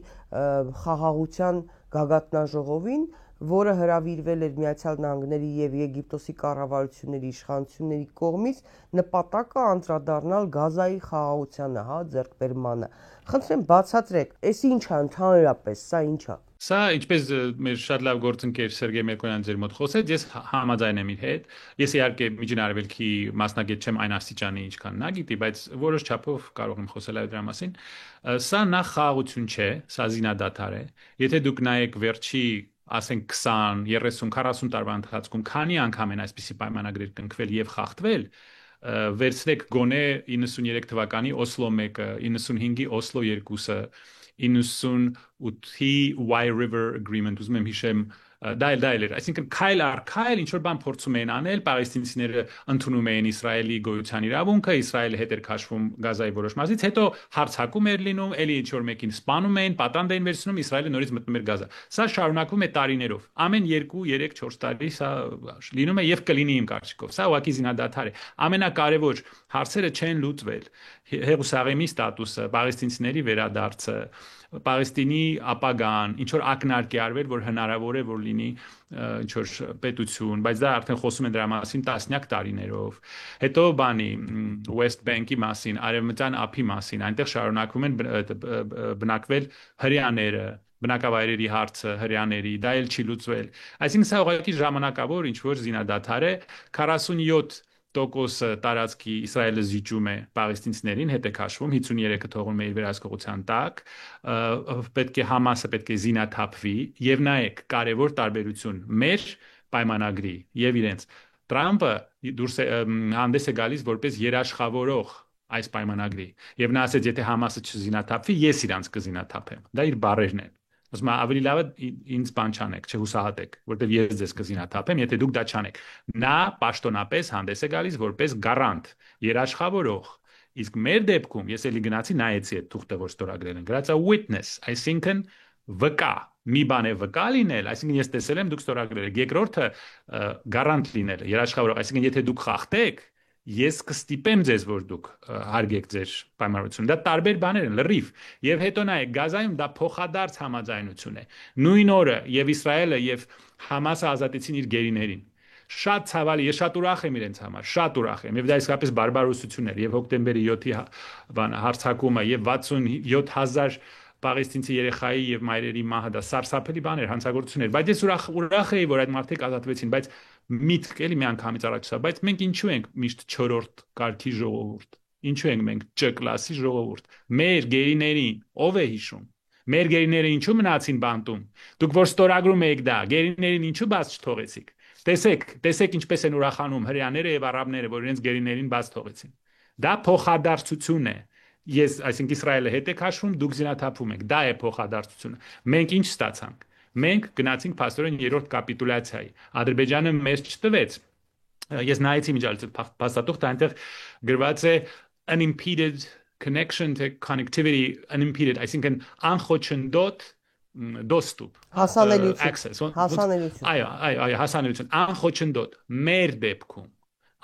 խաղաղության գագաթնաժողովին, որը հրավիրվել էր Միացյալ Նահանգների եւ Եգիպտոսի կառավարությունների իշխանությունների կողմից, նպատակը անդրադառնալ Գազայի խաղաղությանը, հա, ձեռքբերմանը։ Խնդրեմ բացատրեք, այս ինչ է ընդհանրապես, սա ինչ է։ Սա ինչպես մեր շատ լավ գործընկեր Սերգեյ Մերկոնյան ձեր մոտ խոսեց, ես համաձայն եմ իր հետ։ Ես իհարկե Միջին Արևելքի մասնագետ չեմ այն աստիճանի ինչքան նա գիտի, բայց որոշ չափով կարող եմ խոսել այդ դրա մասին։ Սա նախ խաղաղություն չէ, սա զինադադար է։ Եթե դուք նայեք վերջի ասենք 20, 30, 40 տարվա ընթացքում քանի անգամ են այսպիսի պայմանագրեր կնքվել եւ խախտվել, վերցրեք գոնե 93 թվականի Օսլո 1-ը, 95-ի Օսլո 2-ը, 98-ի Wye River Agreement, ուզում եմ հիշեմ, դա էլ էր, այսինքն քայլ առ քայլ ինչ որ բան փորձում էին անել, պաղեստինցիները ընդունում էին Իսրայելի գոյության իրավունքը, Իսրայելը հետ էր քաշվում Գազայի որոշ մասից, հետո հարձակում էր լինում, էլի ինչ որ մեկին սպանում էին, պատանդ էին վերցնում, Իսրայելը նորից մտնում էր Գազա։ Սա շարունակվում է տարիներով։ Ամեն 2, 3, 4 տարի սա լինում է եւ կլինի իմ կարծիքով։ Սա ուղղակի զինադադար է։ Ամենակարևոր հարցերը չեն լուծվել։ Հեղուսաղեմի ստատուսը, պաղեստինցիների վերադարձը, Պաղեստինի ապագան, ինչ որ ակնարկ է արվել, որ հնարավոր է որ լինի ինչ որ պետություն, բայց դա արդեն խոսում են դրա մասին տասնյակ տարիներով։ Հետո բանի West Bank-ի մասին, Արևմտյան ափի մասին, այնտեղ շարունակվում են բնակվել հրեաները, բնակավայրերի հարցը, հրեաների, դա էլ չի լուծվել։ Այսինքն սա ուղղակի ժամանակավոր ինչ որ զինադադար է 47% տարածքի Իսրայելը զիջում է պաղեստինցիներին, հետ է քաշվում, 53-ը թողում է իր վերահսկողության տակ, պետք է Համասը պետք է զինաթափվի եւ նայեք, կարևոր տարբերություն մեր պայմանագրի եւ իրենց Տրամպը դուրս է հանդես է գալիս որպես երաշխավորող այս պայմանագրի եւ նա ասեց, եթե Համասը չզինաթափվի, ես իրանց կզինաթափեմ։ Դա իր բառերն են։ Ասում եմ ավելի լավ է ինձ բան չանեք, չհուսահատեք, որտեվ ես ձեզ կզինաթափեմ, եթե դուք դա չանեք։ Նա պաշտոնապես հանդես է գալիս որպես գարանտ, երաշխավորող։ Իսկ մեր դեպքում ես էլի գնացի նայեցի այդ թուղթը, որ ստորագրել են, գրած է witness, այսինքն վկա, մի բան է վկա լինել, այսինքն ես տեսել եմ դուք ստորագրել եք, երկրորդը գարանտ լինել, երաշխավորող, այսինքն եթե դուք խախտեք, ես կստիպեմ ձեզ, որ դուք հարգեք ձեր պայմանավորությունը։ Դա տարբեր բաներ են, լրիվ։ Եվ հետո նայեք, Գազայում դա փոխադարձ համաձայնություն է։ Նույն օրը եւ Իսրայելը եւ Համասը ազատեցին իր գերիներին։ Շատ ցավալի, ես շատ ուրախ եմ իրենց համար, շատ ուրախ եմ։ Եվ դա իսկապես բարբարոսություն էր, եւ հոկտեմբերի 7-ի հարձակումը եւ 67000 պաղեստինցի երեխայի եւ մայրերի մահը, դա սարսափելի բան էր, հանցագործություն էր, բայց ես ուրախ էի, որ այդ մարդիկ ազատվեցին, բայց միտք էլի մի անգամից առաջ սա, բայց մենք ինչու ենք միշտ 4-րդ կարգի ժողովուրդ, ինչու ենք մենք Չ կլասի ժողովուրդ, մեր գերիներին ով է հիշում, մեր գերիները ինչու մնացին բանտում, դուք որ ստորագրում եք դա, գերիներին ինչու բաց չթողեցիք, տեսեք ինչպես են ուրախանում հրեաները եւ արաբները, որ իրենց գերիներին բաց թողեցին, դա փոխադարձություն է, ես, այսինքն Իսրայելը հետ է քաշվում, դուք զինաթափվում եք, դա է փոխադարձությունը, մենք ինչ ստացանք, մենք գնացինք փաստորեն երրորդ կապիտուլյացիայի, Ադրբեջանը մեզ չտվեց, ես նայեցի միջալցել փաստաթուղթը, այնտեղ գրված է unimpeded connection to connectivity, unimpeded, այսինքն անխոչնդոտ доступ, հասանելիություն, այո, հասանելիություն, անխոչնդոտ, մեր դեպքում,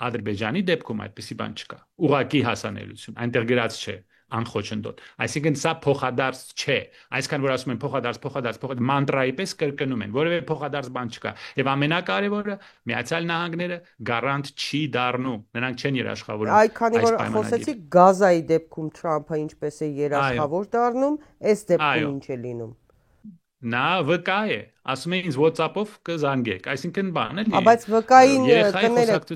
Ադրբեջանի դեպքում այդպիսի բան չկա, ուղղակի հասանելիություն, այնտեղ գրած չէ, անխոչնդոտ, այսինքն սա փոխադարձ չէ, այսքան որ ասում են փոխադարձ, մանտրայի պես կրկնում են, որևէ փոխադարձ բան չկա, եւ ամենակարևորը Միացյալ Նահանգները գարանտ չի դառնու, նրանք չեն երաշխավորում այս քանի որ խոսեցիք Գազայի դեպքում Թրամփը ինչպես է երաշխավոր դառնում, այս դեպքում ինչ է լինում։ Նա վկա է, ասում է ինձ WhatsApp-ով կզանգեք, այսինքն բան էլի։ Բայց վկային կներեք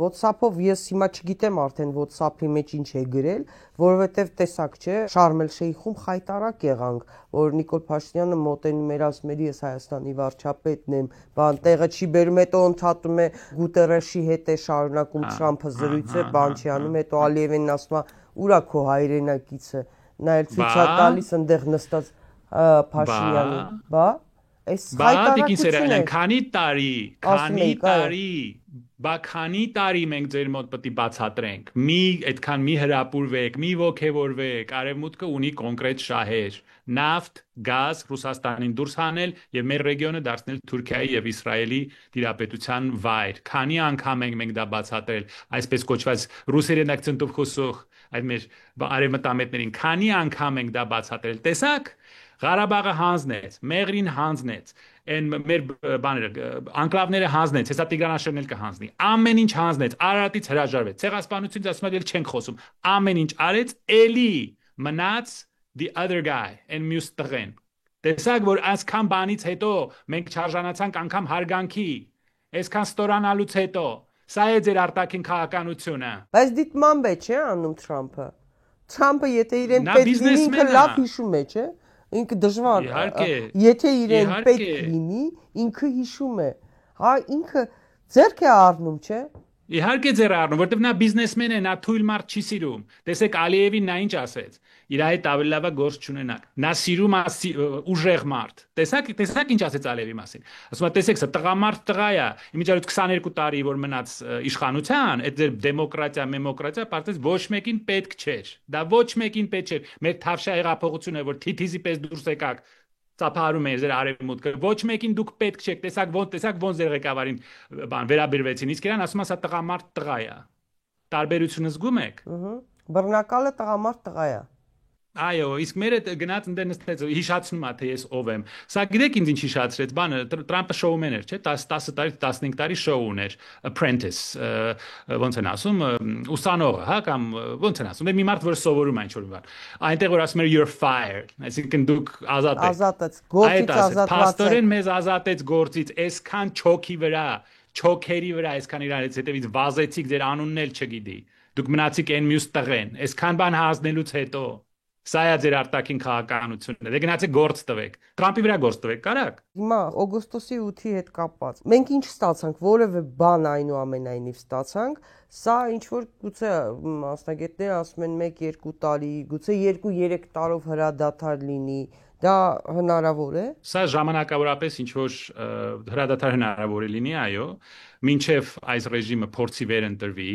WhatsApp-ով ես հիմա չգիտեմ արդեն WhatsApp-ի մեջ ինչ է գրել, որովհետև տեսակ չէ, Շարմ el-Շեյխում խայտարակ եղանք, որ Նիկոլ Փաշինյանը մոտենում էր ասում էր ես Հայաստանի վարչապետն եմ, բան տեղը չի բերում, հետո ընդհատում է Գուտերեշի հետ է շարունակում Թրամփը զրույցը, բան չի անում, հետո Ալիևին ասում է ուրա քո հայրենակիցը, նա էլ ցույց է տալիս այնտեղ նստած Փաշինյանը, այս խայտարակությունն է, քանի տարի, բա քանի տարի մենք ձեր մոտ պետք է բացատրենք այդքան մի հրապուրվեք մի ոգևորվեք արևմուտքը ունի կոնկրետ շահեր նավթ գազ Ռուսաստանին դուրս հանել եւ մեր ռեգիոնը դարձնել Թուրքիայի եւ Իսրայելի դիրապետության վայր քանի անգամ ենք դա բացատրել այսպես կոչված ռուսերեն акցենտով խոսող այդ մեր արևմտամետներին քանի անգամ ենք դա բացատրել տեսակ Ղարաբաղը հանձնեց, Մեղրին հանձնեց, այն մեր բաները անկլավները հանձնեց, հեսա Տիգրանաշենն էլ կհանձնի։ Ամեն ինչ հանձնեց, Արարատից հրաժարվեց։ Ցեղասպանությունից ասում եմ, չենք խոսում։ Ամեն ինչ արեց, էլի մնաց the other guy, and մյուս տղեն։ Տեսակ որ այսքան բանից հետո մենք չարժանացանք անգամ հարգանքի, այսքան ստորանալուց հետո, սա է ձեր արտաքին քաղաքականությունը։ Բայց դիտմամբ է, չէ՞ անում Թրամփը։ Թրամփը եթե իրեն պետք լինի, ինքը լավ հիշում է, չէ՞։ Ինքը դժվար եթե իրեն պետք լինի ինքը հիշում է հա ինքը ձեռք է առնում չէ իհարկե ձեռք առնում որովհետև նա բիզնեսմեն է նա թույլ մարդ չի սիրում տեսեք Ալիևին նա ինչ ասեց իր հետ ավելի լավ է գործ չունենալ նա սիրում է ուժեղ մարդ տեսակ ինչ ասեց Ալիևի մասին ասում է տեսեք սա տղամարդ տղա է իմիջիայլոց 22 տարի որ մնաց իշխանության այդ ձեր դեմոկրատիա պարտեզ ոչ մեկին պետք չէր դա ոչ մեկին պետք չէր մեր թավշյա հեղափոխությունը որ թիթիզի պես դուրս եկաք ծափարում էր ձեր արևմուտքը ոչ մեկին դուք պետք չեք տեսակ ոնց ձեր ղեկավարին բան վերաբերվեցին իսկ իրան ասում է սա տղամարդ տղա է տարբերությունը զգում եք բռնակալը տղամարդ տղա է Այո, իսկ մերը գնաց ընդ նստեց հիշացնում է թե ես ով եմ։ Սա գիտեք ինձ ինչ հիշացրեց, բանը Տրամփը շոումեն էր, չէ՞, 10 տարի, 15 տարի շոու ուներ, Apprentice, ոնց են ասում, ուսանողը, հա, կամ ոնց են ասում, մի մարդ որ սովորում է ինչ-որ բան։ Այնտեղ որ ասում էր you're fired, այսինքն դուք ազատ եք։ Ազատեց, գործից ազատված եք։ Պաստորեն մեզ ազատեց գործից, այսքան չոքի վրա, չոքերի վրա, այսքան իրանից հետևից վազեցիք, ձեր անունն էլ չգիտի։ Դուք մնացիք այն մյուս տղեն, այսքան բան հանձնելուց հետո Սա է ձեր արտաքին քաղաքականությունը։ Դե գնացեք գործ տվեք։ Տրամփի վրա գործ տվեք, կարակ։ Հիմա օգոստոսի 8-ի հետ կապված։ Մենք ինչ ստացանք, որևէ բան այնուամենայնիվ ստացանք, սա ինչ որ գուցե մասնագետները ասում են 1-2 տարի, գուցե 2-3 տարով հրադադար լինի, դա հնարավոր է։ Սա ժամանակավորապես ինչ որ հրադադար հնարավոր է լինի, այո, մինչև այս ռեժիմը փորձի վերընտրվի։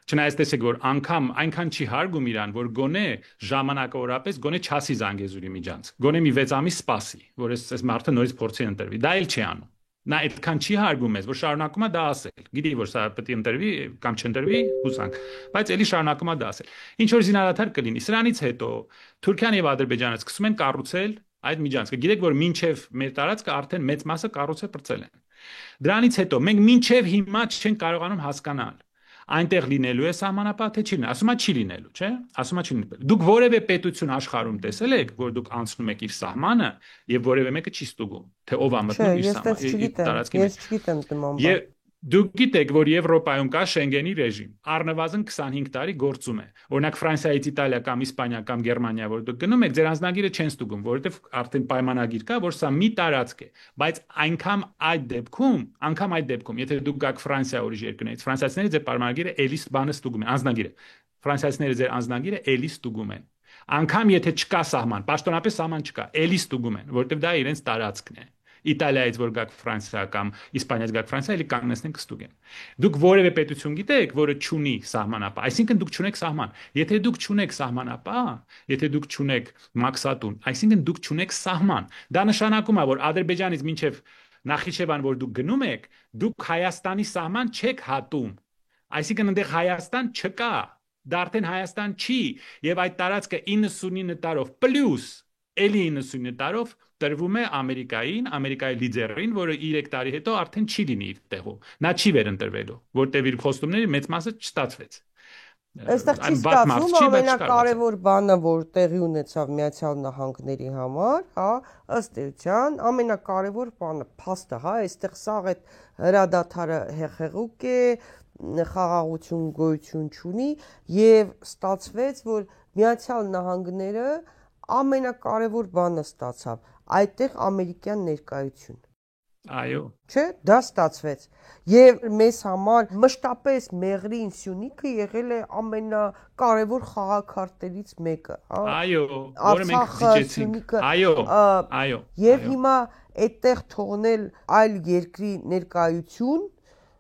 Չնայած տեսեք որ անգամ այնքան չի հարգում իրան որ գոնե ժամանակավորապես գոնե չասի Զանգեզուրի միջանց գոնե մի 6 ամիս սպասի որ այս մարդը նորից փորձի ընտրվի դա էլ չի անում նա այդքան չի հարգում ես որ շարունակում է դա ասել գիտի որ սա պետք է ընտրվի կամ չընտրվի հուսանք բայց ելի շարունակում է դա ասել ինչ որ զինադադար կլինի սրանից հետո Թուրքիան եւ Ադրբեջանը սկսում են կառուցել այդ միջանցքը գիտեք որ մինչև մեր տարածքը արդեն մեծ մասը կառուցել բրծել են դրանից հետո մենք մինչև հիմա չենք կարողանում հասկանալ Այնտեղ լինելու է սահմանապահ թե չի լինելու, ասում է չի լինելու, չէ՞, ասում է չի լինելու։ Դուք որևէ պետություն աշխարհում տեսել եք, որ դուք անցնում եք իր սահմանը եւ որևէ մեկը չի ստուգում, թե ով է մտնում իր սահմանը, տարածքի մեջ։ Ես չգիտեմ դման բան։ Եվ դուք գիտեք, որ Եվրոպայում կա Շենգենի ռեժիմ, առնվազն 25 տարի գործում է։ Օրինակ Ֆրանսիայից Իտալիա կամ Իսպանիա կամ Գերմանիա, որ դուք գնում եք, ձեր անձնագիրը չեն ստուգում, որովհետեւ արդեն պայմանագիր կա, որ սա մի տարածք է, բայց անգամ այդ դեպքում, եթե դուք գաք Ֆրանսիա ուրիշ երկրներից, ֆրանսիացիները ձեր պայմանագիրը էլի բանը ստուգում են, անձնագիրը։ Ֆրանսիացիները ձեր անձնագիրը էլի ստուգում են։ Անգամ եթե չկա սահման, պաշտոնապես սահման չկա, էլի ստուգում են, որովհետեւ դա իրենց տարածքն է։ Իտալիայից որ գաք Ֆրանսիա կամ Իսպանիայից գաք Ֆրանսիա, էլի կանգնեցնեն կստուգեն։ Դուք որևէ պետություն գիտեք, որը չունի սահմանապահ, այսինքն դուք չունեք սահման։ Եթե դուք չունեք սահմանապահ, եթե դուք չունեք մաքսատուն, այսինքն դուք չունեք սահման։ Դա նշանակում է, որ Ադրբեջանից մինչև Նախիջևան, որ դուք գնում եք, դուք Հայաստանի սահման չեք հատում։ Այսինքն այնտեղ Հայաստան չկա։ Դա արդեն Հայաստան չի, եւ այդ տարածքը 99 տարով պլյուս էլի 99 տարով տրվում է Ամերիկային, Ամերիկայի լիդերին, որը 3 տարի հետո արդեն չի լինի իր տեղում։ Նա չի վերընտրվելու, որտեղ իր խոստումների մեծ մասը չստացվեց։ Այստեղ չի ստացվում ամենակարևոր բանը, որ տեղի ունեցավ Միացյալ Նահանգների համար, հա, ըստ էության, ամենակարևոր բանը փաստը, հա, այստեղ սաղ այդ հրադադարը հեղեղուկ է, խաղաղություն գոյություն չունի եւ ստացվեց, որ Միացյալ Նահանգները ամենակարևոր բանը ստացավ, այդտեղ ամերիկյան ներկայություն։ Այո։ Չէ, դա ստացվեց։ Եվ մեզ համար մշտապես Մեղրին Սյունիքը եղել է ամենակարևոր խաղաքարտերից մեկը, հա։ Այո, որը մենք զիջեցինք։ Այո, այո։ Եվ հիմա այդտեղ թողնել այլ երկրի ներկայություն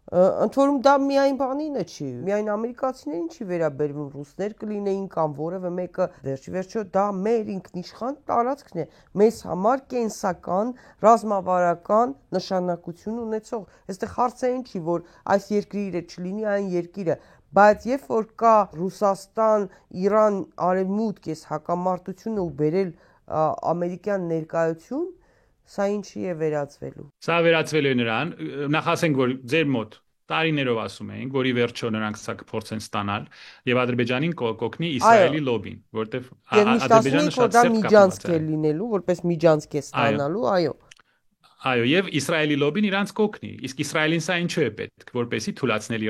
Ընդ որում դա միայն բանինը չի, միայն ամերիկացիներին չի վերաբերվում, ռուսներ կլինեին կամ որևէ մեկը, վերջի վերջո դա մեր ինքնիշխան տարածքն է, մեզ համար կենսական, ռազմավարական նշանակություն ունեցող։ Այստեղ հարցը այն չի, որ այս երկրի իր չլինի այն երկիրը, բայց երբ որ կա Ռուսաստան, Իրան, Արևմուտք, այս հակամարտությունը ու բերել ամերիկյան ներկայություն, սա ինչի է վերածվելու։ Սա վերածվելու է նրան, նախ ասենք, որ ձեր մոտ տարիներով ասում ենք, որի վերջո նրանք սա կփորձեն ստանալ, եւ Ադրբեջանին կօգնի Իսրայելի լոբին, որտեվ Ադրբեջանը շատ սերտ միջանցք է լինելու, որպես միջանցք է ստանալու, այո։ Այո, եւ Իսրայելի լոբին իրանց կօգնի։ Իսկ Իսրայելին սա ինչու է պետք, որպեսզի թույլատնել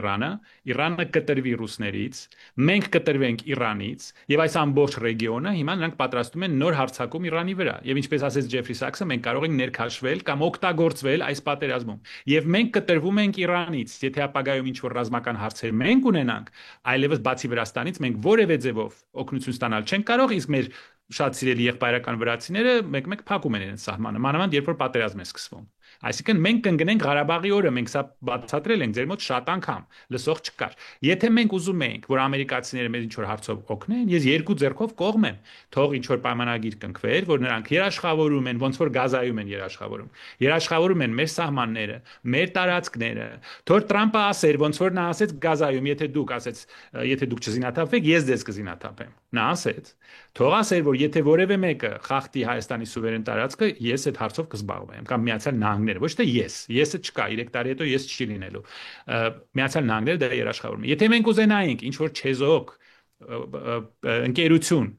Իրանը կտրվի ռուսներից, մենք կտրվենք Իրանից, եւ այս ամբողջ ռեգիոնը հիմա նրանք պատրաստում են նոր հարձակում Իրանի վրա։ Եվ ինչպես ասեց Ջեֆրի Սաքսը, մենք կարող ենք ներքաշվել կամ օգտագործվել այս պատերազմում։ Եվ մենք կտրվում ենք Իրանից, եթե ապագայում ինչ-որ ռազմական հարցեր մենք ունենանք, այլևս բացի Վրաստանից մենք որևէ ձևով օգնություն ստանալ չենք կարող, իսկ մեր շատ սիրելի եղբայրական վրացիները մեկ-մեկ փակում են իրենց սահմանը, մանավանդ երբ որ պատերազմ է սկսվում։ Այսինքն մենք կընկնենք Ղարաբաղի օրը, մենք սա բացատրել ենք ձեր մոտ շատ անգամ, լսող չկար։ Եթե մենք ուզում ենք, որ ամերիկացիները մեզ ինչ-որ հարցով օգնեն, ես երկու ձեռքով կողմ եմ, թող ինչ-որ պայմանագիր կնքվեր, որ նրանք երաշխավորում են, ոնց որ Գազայում են երաշխավորում։ Երաշխավորում են մեր սահմանները, մեր տարածքները։ Թող Տրամպը ասեր, ոնց որ նա ասեց Գազայում, եթե դուք չզինաթափվեք, ես ձեզ կզինաթափեմ։ Նա ասեց։ Թող ասեր, որ եթե որևէ մեկը խախտի Հայաստանի սուվերեն տարածքը, ես այդ հարցով կզբաղվեմ, կամ Միացյալ Նահանգները, ոչ թե եսը չկա, 3 տարի հետո ես չի լինելու։ Միացյալ Նահանգները դա երաշխավորում է։ Եթե մենք ուզենայինք ինչ որ չեզոք ընկերություն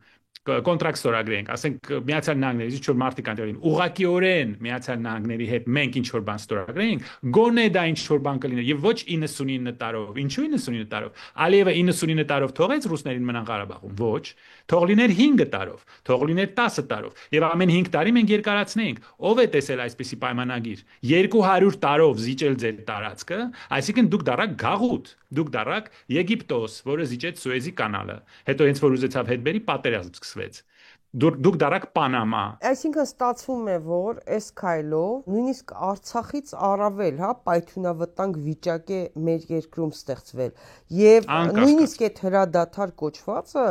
կոնտրակտ ստորագրենք, ասենք Միացյալ Նահանգներից ինչ որ մարդիկ անտեղին ուղղակիորեն Միացյալ Նահանգների հետ մենք ինչ որ բան ստորագրենք, գոնե դա ինչ որ բան կլիներ եւ ոչ 99 տարով։ Ինչու 99 տարով։ Ալիևը 99 տարով թողեց ռուսներին մնան Ղարաբաղում։ Ոչ, թող լիներ 5 տարով, թող լիներ 10 տարով եւ ամեն 5 տարի մենք երկարացնենք։ Ով է տեսել այսպիսի պայմանագիր։ 200 տարով զիջել ձեր տարածքը, այսինքն դուք դարակ գաղութ, դուք դարակ Եգիպտոս, որը զիջեց Սուեզի կանալը։ Հետո հենց որ ուզեցավ հետ բերի պատերազմ սկսվեց։ Դուք դարակ Պանամա։ Այսինքն ստացվում է, որ այս քայլով նույնիսկ Արցախից առավել, հա, պայթյունավտանգ վիճակ է մեր երկրում ստեղծվել։ Եվ նույնիսկ այդ հրադադար կոչվածը,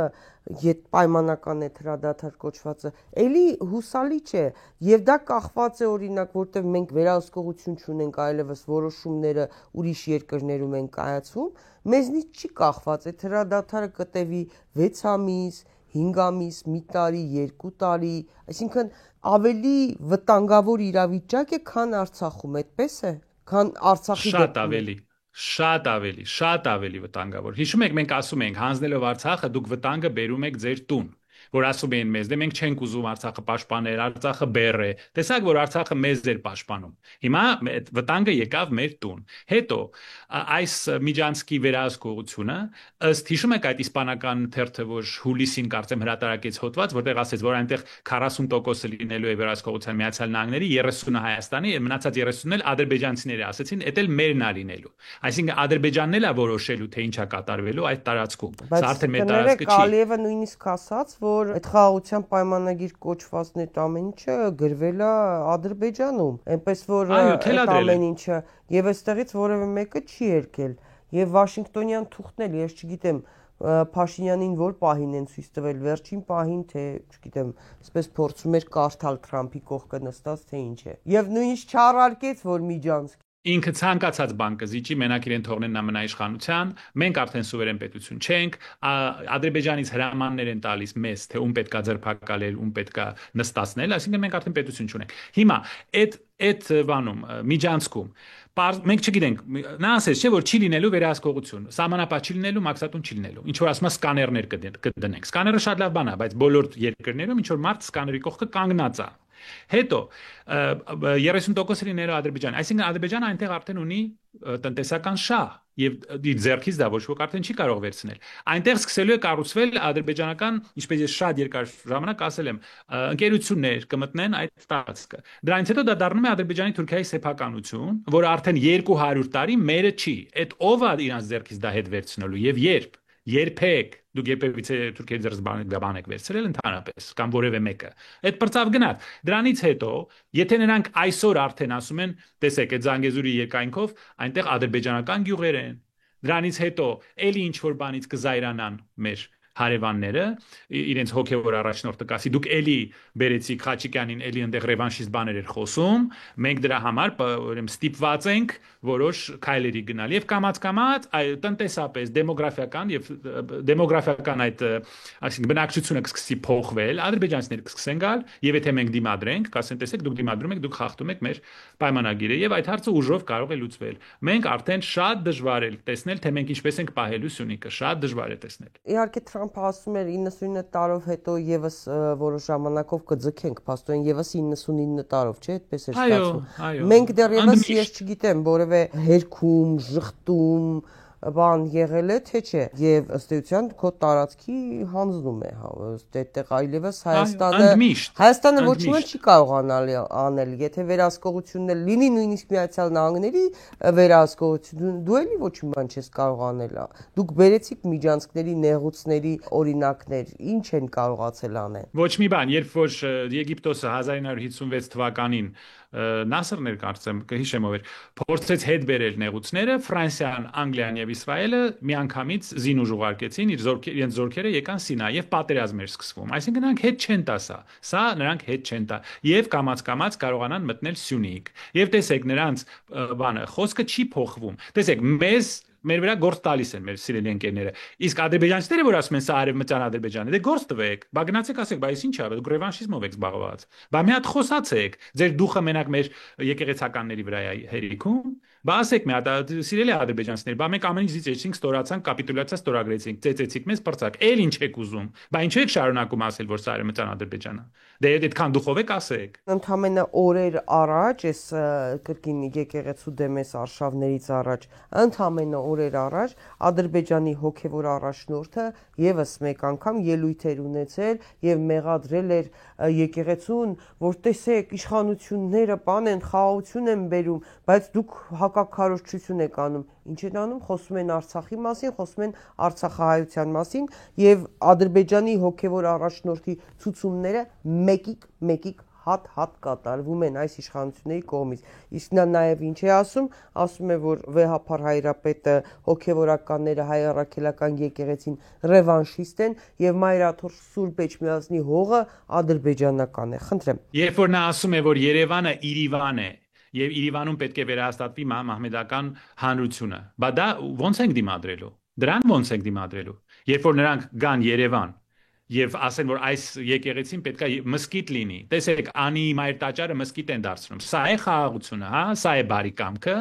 եթե պայմանական է հրադադար կոչվածը, էլի հուսալի չէ, եւ դա կախված է օրինակ, որտեղ մենք վերահսկողություն չունենք, այլևս որոշումները ուրիշ երկրներում են կայացվում, մեզնից չի կախված, այդ հրադադարը կտևի 6 ամիս 5 ամիս, մի տարի, 2 տարի, այսինքն ավելի վտանգավոր իրավիճակ է, քան Արցախում, այդպես է, քան Արցախի դեպքում։ Շատ ավելի վտանգավոր։ Հիշում եք, մենք ասում ենք, հանձնելով Արցախը, դուք վտանգը բերում եք ձեր տուն, որ ասում էին մեզ, դե մենք չենք ուզում Արցախը պաշտպանել, Արցախը բեռ է։ Տեսակ, որ Արցախը մեզ էր պաշտպանում։ Հիմա այդ վտանգը եկավ մեր տուն։ Հետո այս միջանցքի վերահսկողությունը, ըստ հիշում եք այդ իսպանական թերթը, որ հուլիսին կարծեմ հրատարակեց հոդված, որտեղ ասեց, որ այնտեղ 40% լինելու է վերահսկողության Միացյալ Նահանգների, 30-ը Հայաստանի, մնացած 30-ն էլ ադրբեջանցիները ասեցին, դա էլ մերն է լինելու։ Այսինքն Ադրբեջանն էլ է որոշելու, թե ինչա կատարվելու այդ տարածքում։ Սա արդեն մեր տարածքը չի։ Ալիևը նույնիսկ ասաց, որ այդ խաղաղության պայմանագիր կոչվածն այդ ամեն ինչը գրվել է Ադրբեջանում, այնպես որ այդ ամեն ինչը եւ այստեղից որևէ մեկը չի երկել եւ Վաշինգտոնյան թուղթն էլ ես չգիտեմ Փաշինյանին որ պահին են ցույց տվել վերջին պահին թե չգիտեմ այսպես փորձում էր կարդալ Թրամփի կողքը նստած թե ինչ է եւ նույնիսկ չառարկեց որ միջանցք Ինքը ցանկացած բան կզիջի, մենակ իրեն թողնեն նա մնա իշխանության, մենք արդեն սուվերեն պետություն չենք, Ադրբեջանից հրամաններ են տալիս մեզ, թե ում պետքա ձերբակալել, ում պետքա նստացնել, այսինքն մենք արդեն պետություն չունենք։ Հիմա այդ բանում միջանցքում մենք չգիտենք, նա ասեց, չէ՞ որ չի լինելու վերահսկողություն, սահմանապահ չի լինելու, մաքսատուն չի լինելու։ Ինչ որ ասում է սկաներներ կդնենք։ Սկաները շատ լավ բան է, բայց բոլոր երկրներում ինչ որ մարդ սկաների կողքը կանգնած է։ Հետո 30% լինելու Ադրբեջան, այսինքն Ադրբեջանը այնտեղ արդեն ունի տնտեսական շահ եւ իր ձեռքից դա ոչ ոք արդեն չի կարող վերցնել։ Այնտեղ սկսելու է կառուցվել ադրբեջանական, ինչպես ես շատ երկար ժամանակ ասել եմ, ընկերություններ կմտնեն այդ տարածքը։ Դրանից հետո դա դառնում է Ադրբեջանի Թուրքիայի սեփականություն, որը արդեն 200 տարի մերը չի։ Այդ ով է իրանց ձեռքից դա հետ վերցնելու եւ երբ։ երբեք դուք երբևիցե Թուրքիայի ձեռս բան եք վերցրել ընդհանրապես կամ որևէ մեկը այդ բրծավ գնաց դրանից հետո եթե նրանք այսօր արդեն ասում են տեսեք այդ Զանգեզուրի երկայնքով այնտեղ ադրբեջանական գյուղեր են դրանից հետո էլի ինչ որ բանից կզայրանան մեր հարևանները իրենց հոգևոր առաջնորդը կասի դուք էլի բերեցիք Խաչիկյանին էլի այնտեղ ռևանշիստ բաներ էր խոսում մենք դրա համար ուրեմն ստիպված ենք որոշ քայլերի գնալ եւ կամած տնտեսապես դեմոգրաֆիական այդ այսինքն բնակչությունը կսկսի փոխվել ադրբեջանցիները կսկսեն գալ եւ եթե մենք դիմադրենք կասեն տեսեք դուք դիմադրում եք դուք խախտում եք մեր պայմանագիրը եւ այդ հարցը ուժով կարող է լուծվել մենք արդեն շատ դժվար է տեսնել թե մենք ինչպես ենք պահելու Սյունիքը շատ դժվար է տեսնել իհարկե Թրամփը ասում էր 99 տարով հետո եւս որոշ ժամանակով կձգենք, փաստորեն եւս 99 տարով, չէ՞, այդպես էր ստացվում։ Մենք դեռևս ես չգիտեմ, որևէ հերքում, ժխտում բան եղել է թե չէ եւ ըստ էության քո տարածքի հանձնում է ըստ այդտեղ այլևս Հայաստանը ոչ մի չի կարողանալ անել եթե վերահսկողություններ լինի նույնիսկ Միացյալ Նահանգների վերահսկողություն դու էլի ոչ մի բան չես կարող անել դուք բերեցիք միջանցքների նեղուցների օրինակներ ինչ են կարողացել անել ոչ մի բան երբ որ Եգիպտոսը 1956 թվականին Նասրն էր կարծեմ կհիշեմ ով էր փորձեց հետ բերել նեղուցները Ֆրանսիան, Անգլիան եւ Իսրայելը միանգամից զինուժ ուղարկեցին իրենց զորքերը եկան Սինա եւ պատերազմ էր սկսվում այսինքն նրանք հետ չեն տա սա նրանք հետ չեն տա եւ կամած կարողանան մտնել Սյունիք եւ տեսեք նրանց բանը խոսքը չի փոխվում տեսեք մեր վրա գործ տալիս են մեր սիրելի ընկերները իսկ ադրբեջանցիները որ ասում են սա արևմտյան Ադրբեջանն է դե գործ տվեք բա գնացեք ասեք բա այս ինչ է դուք ռևանշիզմով եք զբաղված բա մի հատ խոսացեք ձեր դուխը մենակ մեր եկեղեցականների վրա է հերիքում բա ասեք մի հատ սիրելի ադրբեջանցիներ բա մենք ամեն ինչ զիջեցինք ստորացանք կապիտուլյացիա ստորագրեցինք ծեծեցիք մեզ պրծակ էլ ինչ եք ուզում բա ինչու եք շարունակում ասել որ սա արևմտյան Ադրբեջանը դե այդքան դուխով եք ասեք ընդամենը օրեր առաջ այս կրկին եկեղեցու դեմ այս արշավներից առաջ ընդամենը օրեր առաջ Ադրբեջանի հոգևոր առաջնորդը եւս մեկ անգամ ելույթ էր ունեցել եւ մեղադրել էր եկեղեցուն որ տեսեք իշխանությունները բան են խաղաղություն են բերում բայց դուք հակակարողություն եք անում ինչ են անում խոսում են Արցախի մասին խոսում են Արցախահայության մասին եւ Ադրբեջանի հոգևոր առաջնորդի ցուցումները մեկիկ հատ կատարվում են այս իշխանությունների կողմից իսկ նա նաեւ ինչ է ասում է որ վեհափար հայրապետը հոգևորականները հայ առաքելական եկեղեցին ռևանշիստ են եւ Մայրաթոր Սուրբ Էջմիածնի հողը ադրբեջանական է խնդրեմ երբ որ նա ասում է որ Երևանը Իրիվան է եւ Իրիվանում պետք է վերահաստատվի մահմեդական հանրությունը բա դա ո՞նց ենք դիմադրելու դրան ո՞նց ենք դիմադրելու երբ որ նրանք գան Երևան եւ ասեն որ այս եկեղեցին պետքա մսկիթ լինի տեսեք անի մայր տաճարը մսկիթ են դարձնում սա է խաղաղությունը հա սա է բարի կամքը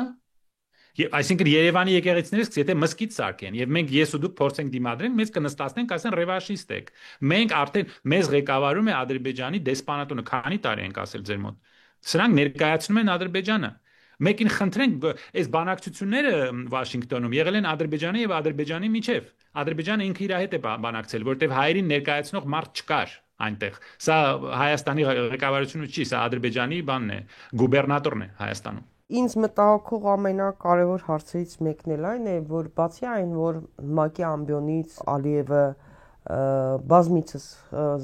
եւ այսինքն Երևանի եկեղեցիներից եթե մսկիթ սարքեն եւ մենք ես ու դուք փորձենք դիմադրենք մեզ կնստացնենք ասեն ռևանշիստ եք մենք արդեն մեզ ղեկավարում է Ադրբեջանի դեսպանատունը քանի տարի ենք ասել ձեր մոտ սրանք ներկայացնում են Ադրբեջանը մեկին խնդրենք այս բանակցությունները Վաշինգտոնում եղել են Ադրբեջանի եւ Ադրբեջանի միջև Ադրբեջանը ինքը իր հետ է բանակցել որտեվ հայերին ներկայացնող մարդ չկար այնտեղ սա Հայաստանի ղեկավարությունը չի սա Ադրբեջանի բանն է գուբերնատորն է Հայաստանում Ինձ մտահոգող ամենակարևոր հարցերից մեկն էլ այն է որ բացի այն որ ՄԱԿ-ի ամբիոնից Ալիևը բազմիցս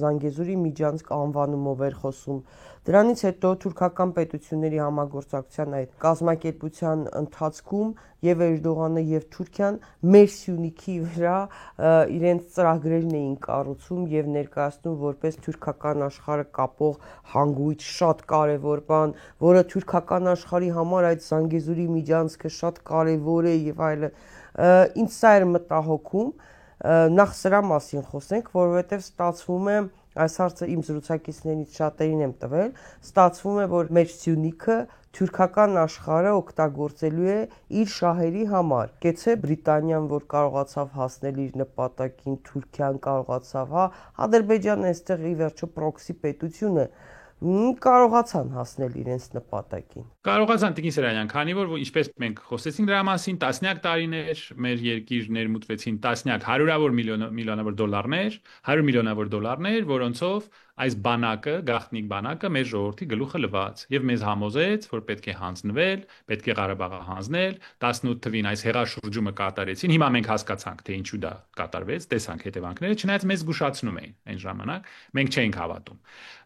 Զանգեզուրի միջանցք անվանումով էր խոսում Դրանից հետո թուրքական պետությունների համագործակցության այդ կազմակերպության ընթացքում եւ Էրդողանը եւ Թուրքիան մեր Սյունիքի վրա իրենց ծրագրերն էին կառուցում եւ ներկայացնում որպես թուրքական աշխարհը կապող հանգույց շատ կարեւոր բան, որը թուրքական աշխարհի համար այդ Զանգեզուրի միջանցքը շատ կարեւոր է եւ այլն։ Ինձ սա էր մտահոգում նախ սրա մասին խոսենք, որովհետեւ ստացվում է Այս հարցը իմ զրուցակիցներից շատերին եմ տվել, ստացվում է, որ մեր Սյունիքը թուրքական աշխարհը օգտագործելու է իր շահերի համար։ Գեցե Բրիտանիան, որ կարողացավ հասնել իր նպատակին, Թուրքիան կարողացավ, Ադրբեջանը այստեղ ի վերջո պրոքսի պետություն է, Կարողացան հասնել իրենց նպատակին։ Կարողացան Տիկին Սրանյան, քանի որ ինչպես մենք խոսեցինք դրա մասին, տասնյակ տարիներ մեր երկիր ներմուծվեցին տասնյակ հարյուրավոր միլիոնավոր դոլարներ, 100 միլիոնավոր դոլարներ, որոնցով այս բանակը, գաղտնիք բանակը մեր ժողովրդի գլուխը լվաց եւ մեզ համոզեց, որ պետք է հանձնվել, պետք է Ղարաբաղը հանձնել, 18 թվին այս հեղաշրջումը կատարեցին։ Հիմա մենք հասկացանք, թե ինչու դա կատարվեց, տեսանք հետևանքները, չնայած մեզ զգուշացնում էին այն ժամանակ, մենք չէինք հավատում։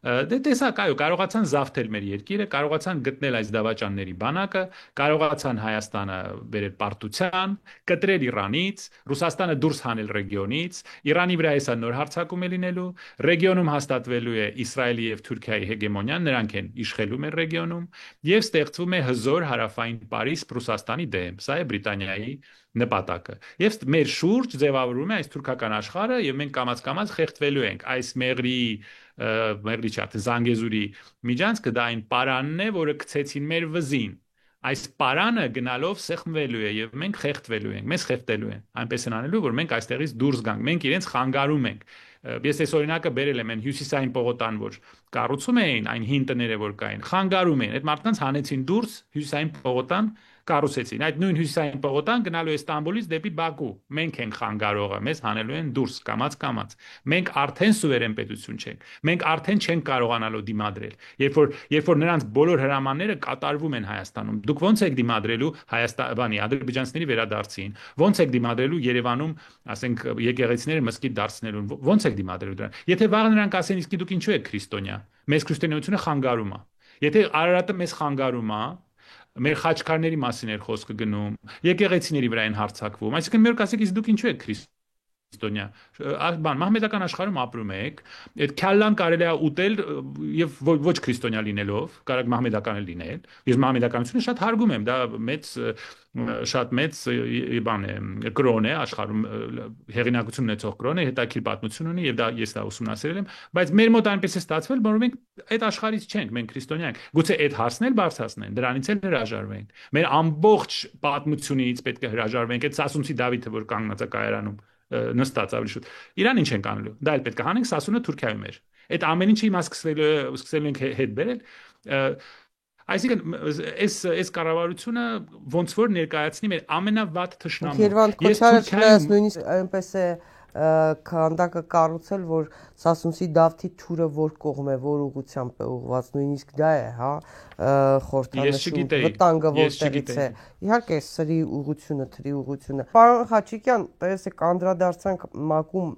Դե տեսակ, այո, կարողացան զավթել մեր երկիրը, կարողացան գտնել այս դավաճանների բանակը, կարողացան Հայաստանը բերել պարտության, կտրել Իրանից, Ռուսաստանը դուրս հանել ռեգիոնից, Իրանի վրա հեսա նոր հարձակում է լինելու, ռեգիոնում հաստատվելու է Իսրայելի եւ Թուրքիայի հեգեմոնիան, նրանք են իշխելու մեր ռեգիոնում, եւ ստեղծվում է հզոր հարավային Փարիզ Ռուսաստանի դեմ։ Սա է Բրիտանիայի նպատակը։ Եվ մեր շուրջ ձևավորվում է այս թուրքական աշխարհը եւ մենք կամաց-կամաց խեղդվելու ենք այս մեղրի չաթ Զանգեզուրի միջանցքը դա այն պարանն է, որը գցեցին մեր վզին։ Այս պարանը գնալով սեղմվելու է եւ մենք խեղդվելու ենք, մեզ խեղդելու են։ Այնպես են անելու, որ մենք այստեղից դուրս գանք, մենք իրենց խանգարում ենք։ Ես այս օրինակը բերել եմ այն հյուսիսային պողոտան, որ կառուցում էին, այն հին տները, որ կային, խանգարում էին։ Այդ մարդկանց հանեցին դուրս հյուսիսային պողոտան կառուցեցին։ Այդ նույն հյուսիսային պողոտան գնալու է Ստամբուլից դեպի Բաքու։ Մենք ենք խանգարողը, մեզ հանելու են դուրս, կամաց-կամաց։ Մենք արդեն սուվերեն պետություն չենք։ Մենք արդեն չենք կարողանալու դիմադրել։ Երբ որ նրանց բոլոր հրամանները կատարվում են Հայաստանում, դուք ո՞նց եք դիմադրելու Հայաստանի ադրբեջանցիների վերադարձին։ Ո՞նց եք դիմադրելու Երևանում, ասենք, եկեղեցիները մզկիթ դարձնելուն։ Ո՞նց եք դիմադրելու դրան։ Եթե վաղը նրանք ասեն, իսկ դուք ինչու եք քրիստոնյա։ Մեզ քրիստոնեությունը խանգարում է։ Եթե Արարատը մեզ խանգարում է, մեր խաչքարների մասին էր խոսքը գնում, եկեղեցիների վրա են հարձակվում, այսինքն մի օր կասեք, իսկ դուք ինչու եք քրիստոնյա, մահմեդական աշխարհում ապրում եք, այդ քյալլան կարելի է ուտել եւ ոչ քրիստոնյա լինելով, կարող մահմեդական լինել, ես մահմեդականությունը շատ հարգում եմ, դա շատ մեծ բան է, կրոն է աշխարհում հեղինակություն ունեցող կրոն է, հետաքրքիր պատմություն ունի եւ ես դա ուսումնասիրել եմ, բայց մեր մոտ այնպես է ստացվել, որ մենք այդ աշխարհից չենք, մենք քրիստոնյա ենք։ Գուցե այդ հարցն էլ բարձրացնեն, դրանից էլ հրաժարվենք։ Մեր ամբողջ պատմությունից պետք է հրաժարվենք, այդ Սասունցի Դավիթը, որ կանգնած է կայարանում նստած ավելի շուտ։ Իրան ինչ ենք անելու։ Դա էլ պետք է հանենք, Սասունը Թուրքիայում էր։ Այդ ամեն ինչը հիմա սկսելու ենք հետ բերել։ Այսինքն այս կառավարությունը ոնց որ ներկայացնի մեր ամենավատ թշնամուն։ Երևան Քոչարը չնայած նույնիսկ այնպես է քանդակը կառուցել, որ Սասունցի Դավթի թուրը որ կողմ է, որ ուղղությամբ է ուղված, նույնիսկ դա է, հա, խորհրդանշում, վտանգը որտեղից է։ Իհարկե, սրի ուղղությունը։ Պարոն Խաչիկյան, տեսեք, անդրադարձանք ՄԱԿ-ում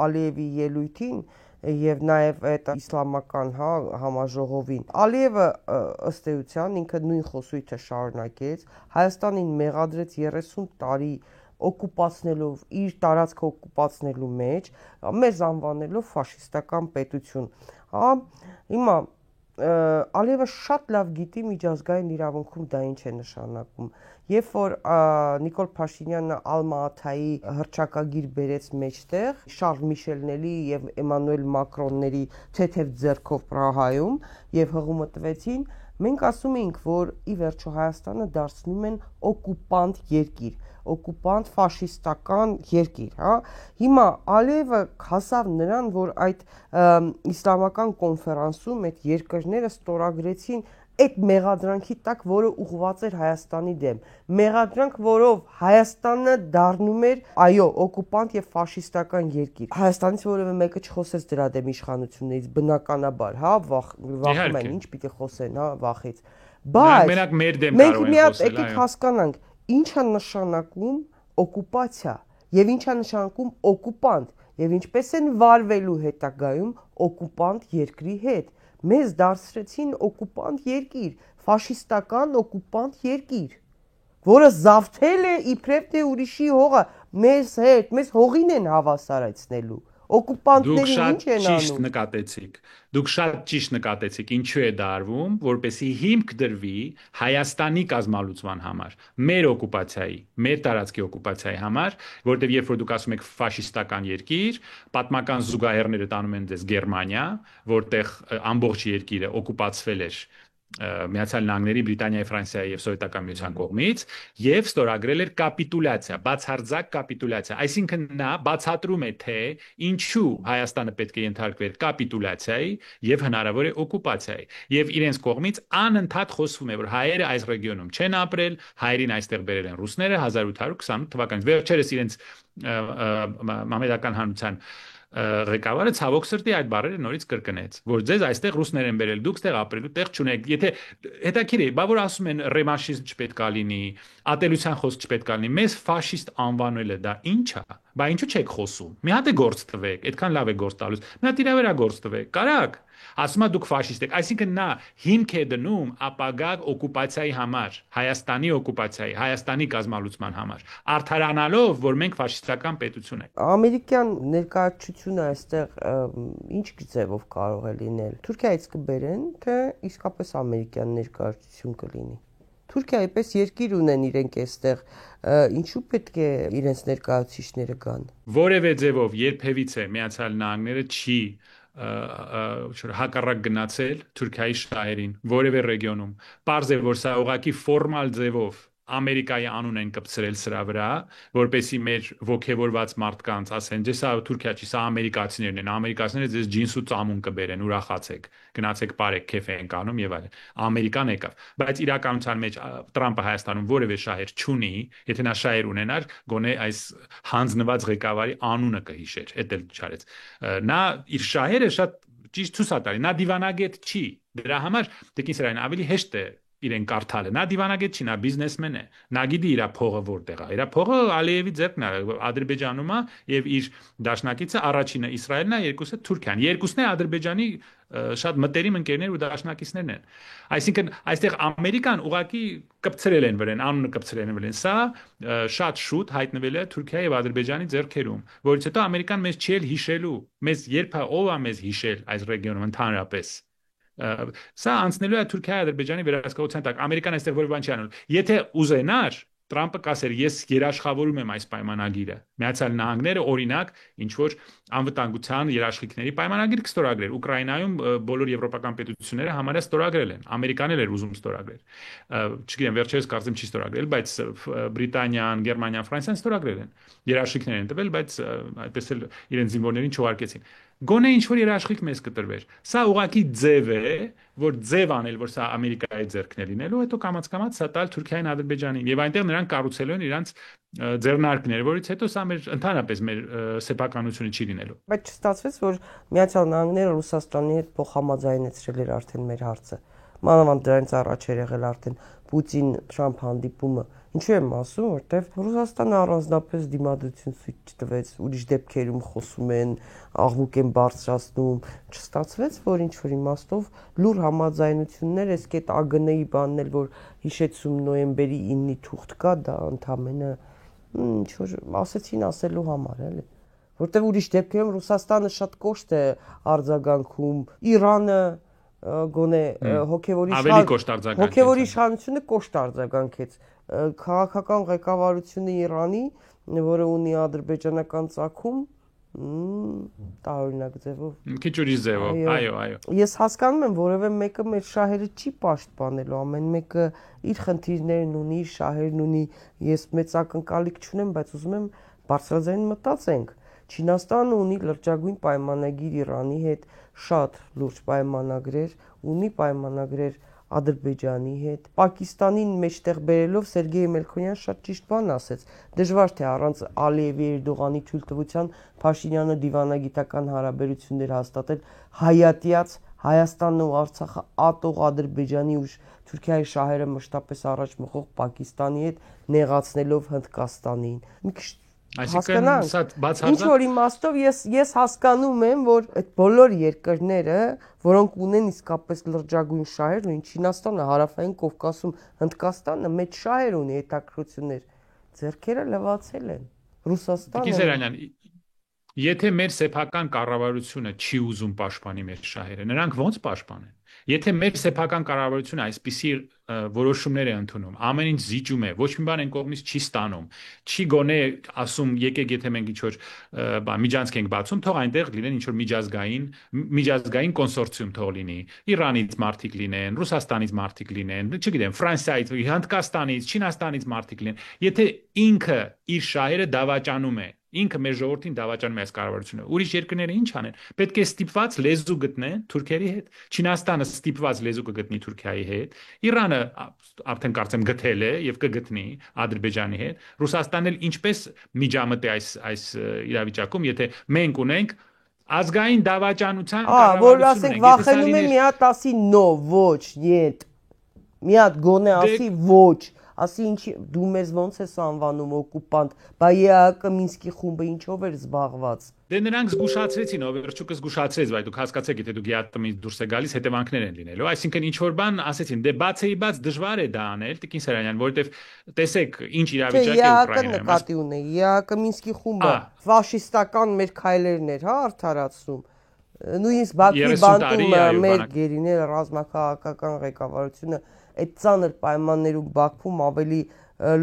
Ալիևի ելույթին եւ նաեւ այդ իսլամական համաժողովին Ալիևը ըստ էության ինքը նույն խոսույթը շարունակեց, Հայաստանին մեղադրեց 30 տարի օկուպացնելով իր տարածքը օկուպացնելու մեջ, մեզ անվանելով ֆաշիստական պետություն։ Հիմա Ալիևը շատ լավ գիտի միջազգային իրավունքում դա ինչ է նշանակում։ Երբ որ Նիկոլ Փաշինյանը Ալմա-Աթայի հռչակագիր բերեց մեջտեղ Շարլ Միշելների եւ Էմանուել Մակրոնների թեթև ձեռքով Պրահայում եւ հղումը տվեցին, մենք ասում էինք, որ ի վերջո Հայաստանը դարձնում են օկուպանտ երկիր, օկուպանտ ֆաշիստական երկիր, հա։ Հիմա Ալիևը հասավ նրան, որ այդ իսլամական կոնֆերանսում այդ երկրները ստորագրեցին այդ մեղադրանքի տակ, որը ուղղված էր Հայաստանի դեմ, մեղադրանք, որով Հայաստանը դառնում էր, այո, օկուպանտ եւ ֆաշիստական երկիր։ Հայաստանից որևէ մեկը չխոսեց դրա դեմ իշխանություններից, բնականաբար, հա, վախում են, ինչ պիտի խոսեն, հա, վախից։ Բայց մենք մի հատ եկեք հասկանանք, ինչ է նշանակում օկուպացիա եւ ինչ է նշանակում օկուպանտ եւ ինչպես են վարվելու հետագայում օկուպանտ երկրի հետ։ Մեզ դարձրեցին օկուպանտ երկիր, ֆաշիստական օկուպանտ երկիր, որը զավթել է իբրև թե ուրիշի հողը մեզ հետ, մեզ հողին են հավասարեցնելու։ Օկուպանտներին ինչ են անում։ Դուք շատ ճիշտ նկատեցիք, ինչու է դա արվում, որպեսզի հիմք դրվի Հայաստանի կազմալուծման համար, մեր օկուպացիայի, մեր տարածքի օկուպացիայի համար, որտեղ երբ որ դուք ասում եք ֆաշիստական երկիր, պատմական զուգահեռները տանում են ձեզ Գերմանիա, որտեղ ամբողջ երկիրը օկուպացվել էր Միացյալ Նահանգների, Բրիտանիայի, Ֆրանսիայի եւ Սովետական Միության կողմից եւ ստորագրել էր կապիտուլյացիա, բացարձակ կապիտուլյացիա, այսինքն նա բացատրում է թե ինչու Հայաստանը պետք է ենթարկվեր կապիտուլյացիայի եւ հնարավոր է օկուպացիայի եւ իրենց կողմից անընդհատ խոսվում է որ հայերը այս ռեգիոնում չեն ապրել, հայերին այստեղ բերել են ռուսները 1828 թվականից վերջերս իրենց մամեդական հանրության ղեկավարը ցավոք սրտի այդ բառերը նորից կրկնեց, որ ձեզ այստեղ ռուսներ են բերել, դուք ստեղ ապրելու տեղ չունեք։ Եթե հետաքրիր է, բա որ ասում են ռեվանշիզմ չպետք է լինի, ատելության խոսք չպետք է լինի, մեզ ֆաշիստ անվանելը դա ի՞նչ է։ Բա ինչու չեք խոսում։ Մի հատ է գործ տվեք, այդքան լավ է գործ տալուց։ Մի հատ իրա վրա գործ տվեք։ Կարակ։ Ասում է դուք ֆաշիստ եք, այսինքն նա հիմք է դնում ապագա օկուպացիայի համար, Հայաստանի օկուպացիայի, Հայաստանի կազմալուծման համար, արդարանալով, որ մենք ֆաշիստական պետություն ենք։ Ամերիկյան ներկայացությունը այստեղ ինչ ձևով կարող է լինել։ Թուրքիայից կբերեն, թե իսկապես ամերիկյան ներկայացություն կլինի։ Թուրքիայի պես երկիր ունեն իրենք այստեղ, ինչու պետք է իրենց ներկայացուցիչները գան։ Որևէ ձևով երբևիցե Միացյալ Նահանգները չի հակառակ գնացել Թուրքիայի շահերին որևէ ռեգիոնում։ Պարզ է, որ սա ուղղակի ֆորմալ ձևով Ամերիկայի անուն են կպցրել սրա վրա, որպեսզի մեր ոգևորված մարդկանց ասեն, դե սա Թուրքիա չի, սա ամերիկացիներն են, ամերիկացիները ձեզ ջինս ու ծամուն կբերեն, ուրախացեք, գնացեք բարեք, քեֆ ենք անում եւ այլն։ Ամերիկան եկավ, բայց իրականության մեջ Տրամպը Հայաստանում որևէ շահեր չունի, եթե նա շահեր ունենար, գոնե այս հանձնված ղեկավարի անունը կհիշեր, էդ էլ չարեց։ Նա իր շահերը շատ ճիշտ ցույց է տալի, նա դիվանագետ չի, դրա համար Տիկին Սերային ավելի հեշտ է իրեն կարդալը, նա դիվանագետ չի, նա բիզնեսմեն է, նա գիտի իր փողը որտեղ է, իր փողը Ալիևի ձեռքն է, Ադրբեջանում է եւ իր դաշնակիցը առաջինը Իսրայելն է, երկուսը Թուրքիան, երկուսն է Ադրբեջանի շատ մտերիմ ընկերներ ու դաշնակիցներն են, այսինքն այստեղ Ամերիկան ուղղակի կպցրել են վրան, անունը կպցրել են վրան, սա շատ շուտ հայտնվել է Թուրքիայի եւ Ադրբեջանի ձեռքերում, որից հետո Ամերիկան մեզ չի էլ հիշելու, մեզ երբ ով է մեզ հիշել այս ռեգիոնում ընդհանրապես Սա անցնելու է Թուրքիայի Ադրբեջանի վերահսկողության տակ։ Ամերիկան այստեղ որևէ բան չի անում։ Եթե ուզենար, Տրամպը կասեր, ես երաշխավորում եմ այս պայմանագիրը։ Միացյալ Նահանգները օրինակ ինչ որ անվտանգության երաշխիքների պայմանագիր կստորագրեր։ Ուկրաինայում բոլոր եվրոպական պետությունները համարյա ստորագրել են։ Ամերիկան էլ էր ուզում ստորագրել։ Չգիտեմ, վերջերս կարծեմ չի ստորագրել, բայց Բրիտանիան, Գերմանիան, Ֆրանսիան ստորագրել են։ Երաշխիքներ են տվել, բայց այդպես էլ իրենց զինվորներին չուղարկեցին։ Գոնե ինչ որ երաշխիք մեզ կտրվեր։ Սա ուղղակի ձև է, որ ձև անել, որ սա Ամերիկայի ձեռքն է լինելու, հետո կամաց-կամաց սա տալ Թուրքիային, Ադրբեջանին, եւ այնտեղ նրանք կառուցելու են իրանց ձեռնարկներ, որից հետո սա մեր ընդհանրապես մեր սեփականությունը չի լինելու։ Բայց չստացվեց, որ Միացյալ Նահանգները Ռուսաստանի հետ փոխհամաձայնեցրել էր արդեն մեր հարցը։ Մանավանդ դրանից առաջ էր եղել արդեն Պուտին-Թրամփ հանդիպումը։ Ինչու եմ ասում, որտեվ Ռուսաստանը առանձնապես դիմադրություն ցույց տվեց, ուրիշ դեպքերում խոսում են, աղմուկ են բարձրացնում, չստացվեց, որ ինչ որ իմաստով լուր համաձայնություններ, այս կետ ԱԳՆ-ի բանն էլ որ հիշեցում նոյեմբերի 9-ի թուղթ կա, դա ընդամենը ինչ որ ասեցին ասելու համար, էլի։ Որտեվ ուրիշ դեպքերում Ռուսաստանը շատ կոշտ է արձագանքում, Իրանը գոնե հոգևոր իշխանությունը կոշտ արձագանքեց քաղաքական ղեկավարությունը Իրանի, որը ունի ադրբեջանական ծագում, տարօրինակ ձևով։ Քիչ ուրիշ ձևով, այո։ Ես հասկանում եմ, որևէ մեկը մեր շահերը չի պաշտպանելու, ամեն մեկը իր խնդիրներն ունի, իր շահերն ունի։ Ես մեծ ակնկալիք չունեմ, բայց ուզում եմ բարձրաձայն մտածենք։ Չինաստանը ունի լրջագույն պայմանագիր Իրանի հետ, շատ լուրջ պայմանագրեր, ունի պայմանագրեր Ադրբեջանի հետ, Պակիստանին մեջտեղ բերելով Սերգեյ Մելքոնյան շատ ճիշտ բան ասեց։ Դժվար թե առանց Ալիևի Էրդողանի թույլտվության Փաշինյանը դիվանագիտական հարաբերություններ հաստատել հայատյաց Հայաստանն ու Արցախը ատող Ադրբեջանի ու Թուրքիայի շահերը մշտապես առաջ մղող Պակիստանի հետ նեղացնելով Հնդկաստանին։ Մի քիչ Այսինքն սա բացարձակ ինչ որ իմաստով ես հասկանում եմ, որ այդ բոլոր երկրները, որոնք ունեն իսկապես լրջագույն շահեր, ունեն Չինաստանը, Հարավային Կովկասում, Հնդկաստանը մեծ շահեր ունի, հետաքրություններ, ձեռքերը լվացել են։ Ռուսաստանը։ Եթե մեր սեփական կառավարությունը չի ուզում պաշտպանի մեր շահերը, նրանք ո՞նց պաշտպանեն։ Եթե մեր սեփական կառավարությունը այսպիսի որոշումներ է ընդունում, ամեն ինչ զիջում է, ոչ մի բան այն կողմից չի ստանում, չի գոնե ասում, եկեք եթե մենք ինչ-որ միջանցք ենք բացում, թող այնտեղ լինեն ինչ-որ միջազգային կոնսորցիում թող լինի, Իրանից մարդիկ լինեն, Ռուսաստանից մարդիկ լինեն, չգիտեմ, Ֆրանսիայից, Հնդկաստանից, Չինաստանից մարդիկ լինեն, եթե ինքը իր շահերը դավաճանում է ինքը մեր ժողովրդին դավաճանում է այս կառավարությունը։ Ուրիշ երկրները ինչ անեն։ Պետք է ստիպված լեզու գտնեն Թուրքիայի հետ։ Չինաստանը ստիպված լեզու կգտնի Թուրքիայի հետ։ Իրանը արդեն կարծեմ գտել է եւ կգտնի Ադրբեջանի հետ։ Ռուսաստանն էլ ինչպես միջամտի այս իրավիճակում, եթե մենք ունենք ազգային դավաճանության որ կառավարություն ասենք ունենք։ վախենում է մի հատ ասի no, ոչ, нет։ Մի հատ գոնե ասի ոչ, ասի ինչի դու մեզ ոնց ես անվանում օկուպանտ, բա ԵԱԿ Մինսկի խումբը ինչով էր զբաղված։ Դե նրանք զգուշացրեցին, Օվերչուկը զգուշացրեց, բայց դուք հասկացեք, եթե դուք ԵԱՏՄ-ից դուրս է գալիս, հետևանքներ են լինելու։ Այսինքն ինչ որ բան ասեցին, դե բացեի բաց դժվար է դա անել, Տիկին Սարյանյան, որովհետև տեսեք, ինչ իրավիճակ է Ուկրաինայում։ ԵԱԿ-ը նկատի ունի, ԵԱԿ Մինսկի խումբը ֆաշիստական մեր քայլերն էր, հա, արդարացնում։ Նույնիսկ Բաքվի բանտում մեր գերիները ռազմաքաղաքական ղեկավարությունը այդ ծանր պայմաններում Բաքվում ավելի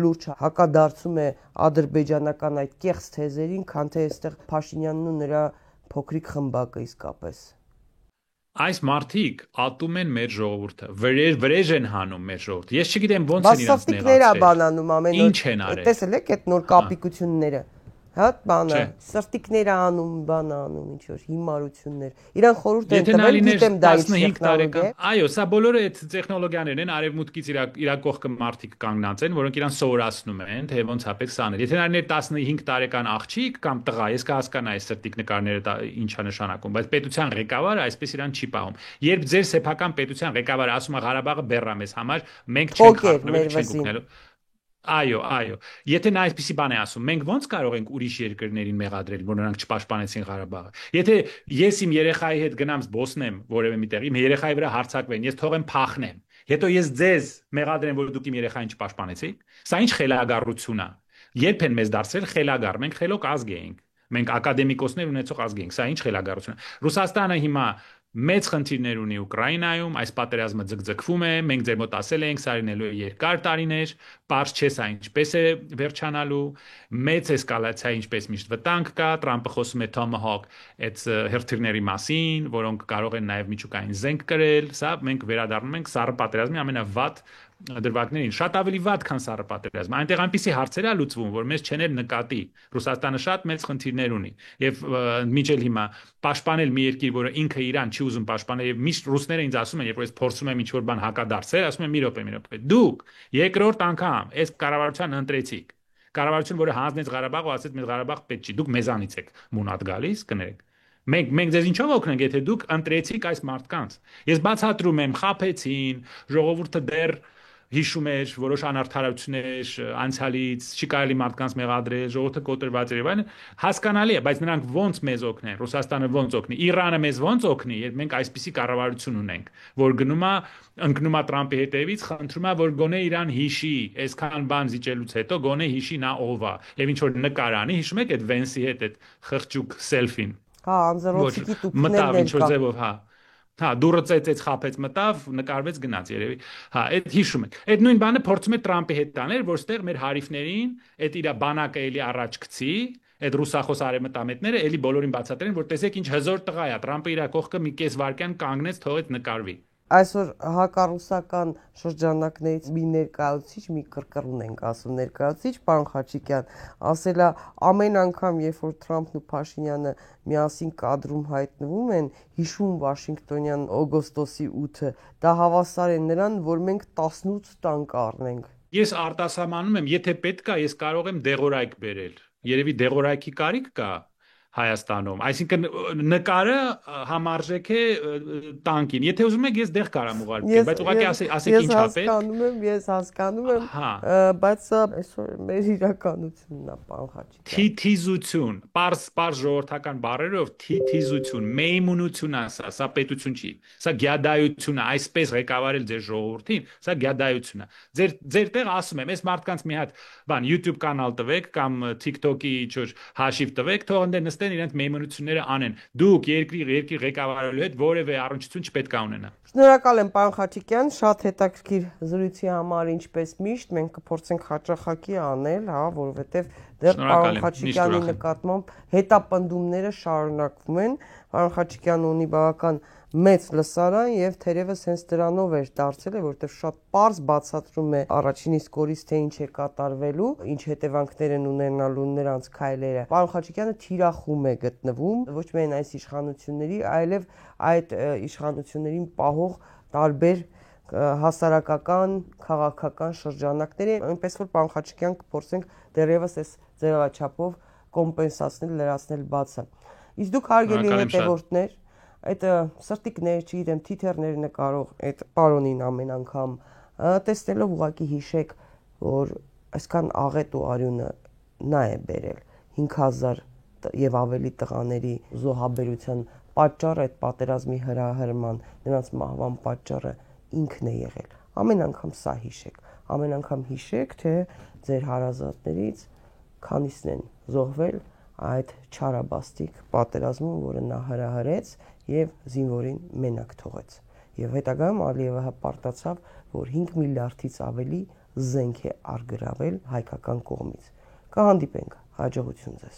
լուրջ հակադարձում է ադրբեջանական այդ կեղծ թեզերին, քան թե այստեղ Փաշինյանն ու նրա փոքրիկ խմբակը իսկապես։ Այս մարդիկ ատում են մեր ժողովուրդը, վրեժ են հանում մեր ժողովուրդը։ Ես չգիտեմ ոնց են իրանց նեղացրել։ Սրտիկներ է բանանում ամեն օր։ Ինչ են արել։ Տեսել եք այդ նոր կապիկությունները։ Հա, բանը, սրտիկներ անում, բան անում, ինչ որ հիմարություններ։ Իրան խորհուրդ են տվել, գիտեմ դա ինչ տեխնոլոգիա է։ Այո, սա բոլորը այդ տեխնոլոգիաներն են, արևմուտքից իրա կողքը մարդիկ կանգնած են, որոնք իրան սովորացնում են, թե ոնց է պետք սանել։ Եթե նա 15 տարեկան աղջիկ կամ տղա, ես կհասկանայի այս սրտիկ նկարները ինչա նշանակում, բայց պետության ղեկավարը այսպես իրան չի պահում։ Երբ ձեր սեփական պետության ղեկավարը ասում է Ղարաբաղը բեռ է մեզ համար, մենք չենք խախտում, չենք ուգնելու։ Այո, այո։ Եթե նա այսպեսի բան է ասում, մենք ո՞նց կարող ենք ուրիշ երկրներին մեղադրել, որ նրանք չպաշտպանեցին Ղարաբաղը։ Եթե ես իմ երեխայի հետ գնամ զբոսնեմ որևէ միտեղ, իմ երեխայի վրա հարձակվեն, ես թողեմ փախնեմ։ Հետո ես ձեզ մեղադրեմ, որ դուք իմ երեխային չպաշտպանեցիք։ Սա ինչ խելագարություն է։ Երբ են մեզ դարձել խելագար, մենք խելոք ազգ ենք։ Մենք ակադեմիկոսներ ունեցող ազգ ենք։ Սա ինչ խելագարություն է։ Ռուսաստանը հիմա մեծ խնդիրներ ունի Ուկրաինայում, այս պատերազմը ձգձգվում է, մենք ձեր մոտ ասել ենք, սա լինելու է երկար տարիներ, պարզ չէ սա ինչպես է վերջանալու, մեծ էսկալացիա ինչպես միշտ վտանգ կա, Տրամպը խոսում է Tomahawk այդ հրթիռների մասին, որոնք կարող են նաև միջուկային զենք կրել, սա մենք վերադառնում ենք Սառը պատերազմի ամենավատ դրվագներին, շատ ավելի վատ, քան Սառը պատերազմը։ Այնտեղ այնպիսի հարցեր է լուծվում, որ մեզ չեն նկատի։ Ռուսաստանը շատ մեծ խնդիրներ ունի եւ միջել հիմա պաշտպանել մի երկիր, որը ինքը Իրան չի ուզում պաշտպանել եւ միշտ ռուսները ինձ ասում են, երբ որ ես փորձում եմ ինչ-որ բան հակադարձել, ասում են մի րոպե։ Դուք երկրորդ անգամ այս կառավարության ընտրեցիք։ Կառավարություն, որը հանձնեց Ղարաբաղը ու ասեց՝ «Մեզ Ղարաբաղ պետք չի»։ Դուք մեզանից եք մունատ գալիս, կներեք։ Մենք ձեզ ինչով օգնենք, եթե դուք ընտրեցիք այս մարդկանց։ Ես բացատրում եմ, խաբեցին, ժողովուրդը դեռ հիշում էր որոշ անարդարություններ անցյալից, չի կարելի մարդկանց մեղադրել, ժողովուրդը կոտրված էր եւ այլն, հասկանալի է, բայց նրանք ոնց մեզ օգնեն, Ռուսաստանը ոնց օգնի, Իրանը մեզ ոնց օգնի, երբ մենք այսպիսի կառավարություն ունենք, որ ընկնում է Տրամպի հետևից, խնդրում է, որ գոնե Իրան հիշի, այսքան բան զիջելուց հետո գոնե հիշի նա ով է, եւ ինչ որ նկար անի, հիշում եք այդ Վենսի հետ այդ խղճուկ սելֆին։ Հա, անձեռոցիկի տուփներն են կա։ Հա, դուրը ծեծեց, խափեց, մտավ, նկարվեց, գնաց երևի։ Հա, այդ հիշում եք։ Այդ նույն բանը փորձում է Տրամպի հետ տանել, որ ստեղ մեր հարիվներին այդ իր բանակը էլի առաջ գցի, այդ ռուսախոս արևմտամետները էլի բոլորին բացատրեն, որ տեսեք ինչ հզոր տղա է, Տրամպը իր կողքը մի կես վայրկյան կանգնեց, թողեց նկարվի։ Այսօր հակառուսական շրջանակներից մի ներկայացուցիչ, մի կրկռ ունենք ասում ներկայացուցիչ, պարոն Խաչիկյան, ասել է ամեն անգամ, երբ որ Թրամփն ու Փաշինյանը միասին կադրում հայտնվում են, հիշում Վաշինգտոնյան օգոստոսի 8-ը, դա հավասար է նրան, որ մենք 18 տանկ առնենք։ Ես արտասահմանում եմ, եթե պետք է, ես կարող եմ դեղորայք բերել։ Երևի դեղորայքի կարիք կա Հայաստանում, այսինքն նկարը համարժեք է տանկին։ Եթե ուզում եք, ես դեղ կարամ ուղարկել, բայց ուղղակի ասեք ինչ ա պետք։ Ես հասկանում եմ, բայց սա այսօր մեր իրականությունն է, պարոն Խաչիկյան։ Թիթիզություն, պարզ ժողովրդական բառերով թիթիզություն, մեյմունություն է սա պետություն չի։ Սա գյադայություն է, այսպես ղեկավարել ձեր ժողովրդին, սա գյադայություն է։ Ձեր տեղ ասում եմ, այս մարդկանց մի հատ բան YouTube կանալ տվեք կամ TikTok-ի ինչ-որ հաշիվ տվեք, թող ընդ նստեն իրենց մեյմունությունները անեն։ Դուք երկրի ղեկավարելու հետ որևէ առնչություն չպետք է ունենա։ Շնորհակալ եմ, պարոն Խաչիկյան, շատ հետաքրքիր զրույցի համար, ինչպես միշտ, մենք կփորձենք հաճախակի անել, հա, որովհետև դեռ պարոն Խաչիկյանի նկատմամբ հետապնդումները շարունակվում են։ Պարոն Խաչիկյանը ունի բավական մեծ լսարան եւ թերևս հենց դրանով էր դարձել, որովհետեւ շատ པարզ բացատրում է առաջին իսկ օրից թե ինչ է կատարվելու, ինչ հետևանքներ են ունենալու նրանց քայլերը։ Պարոն Խաչիկյանը թիրախում է գտնվում ոչ միայն այս իշխանությունների, այլև այդ իշխանություններին պահող տարբեր հասարակական, քաղաքական շրջանակների, այնպես որ պարոն Խաչիկյան կփորձենք դեռևս այս ձևաչափով կոմպենսացնել, լրացնել բացը։ Իսկ դուք հարգելի հետևորդներ, այդ սրտիկներ, չգիտեմ, թիթեռներ նկարող այդ պարոնին ամեն անգամ տեսնելով ուղղակի հիշեք, որ այսքան աղետ ու արյունը նա է բերել 5000 եւ ավելի տղաների զոհաբերության պատճառը, այդ պատերազմի հրահրման, նրանց մահվան պատճառը ինքն է եղել։ Ամեն անգամ սա հիշեք, ամեն անգամ հիշեք, թե ձեր հարազատներից քանիսն են զոհվել այդ չարաբաստիկ պատերազմում, որը նա հրահրեց եւ զինվորին մենակ թողեց։ Եվ հետագայում Ալիևը հպարտացավ, որ 5 միլիարդից ավելի զենք է արգրավել հայկական կողմից։ Կհանդիպենք, հաջողություն ձեզ։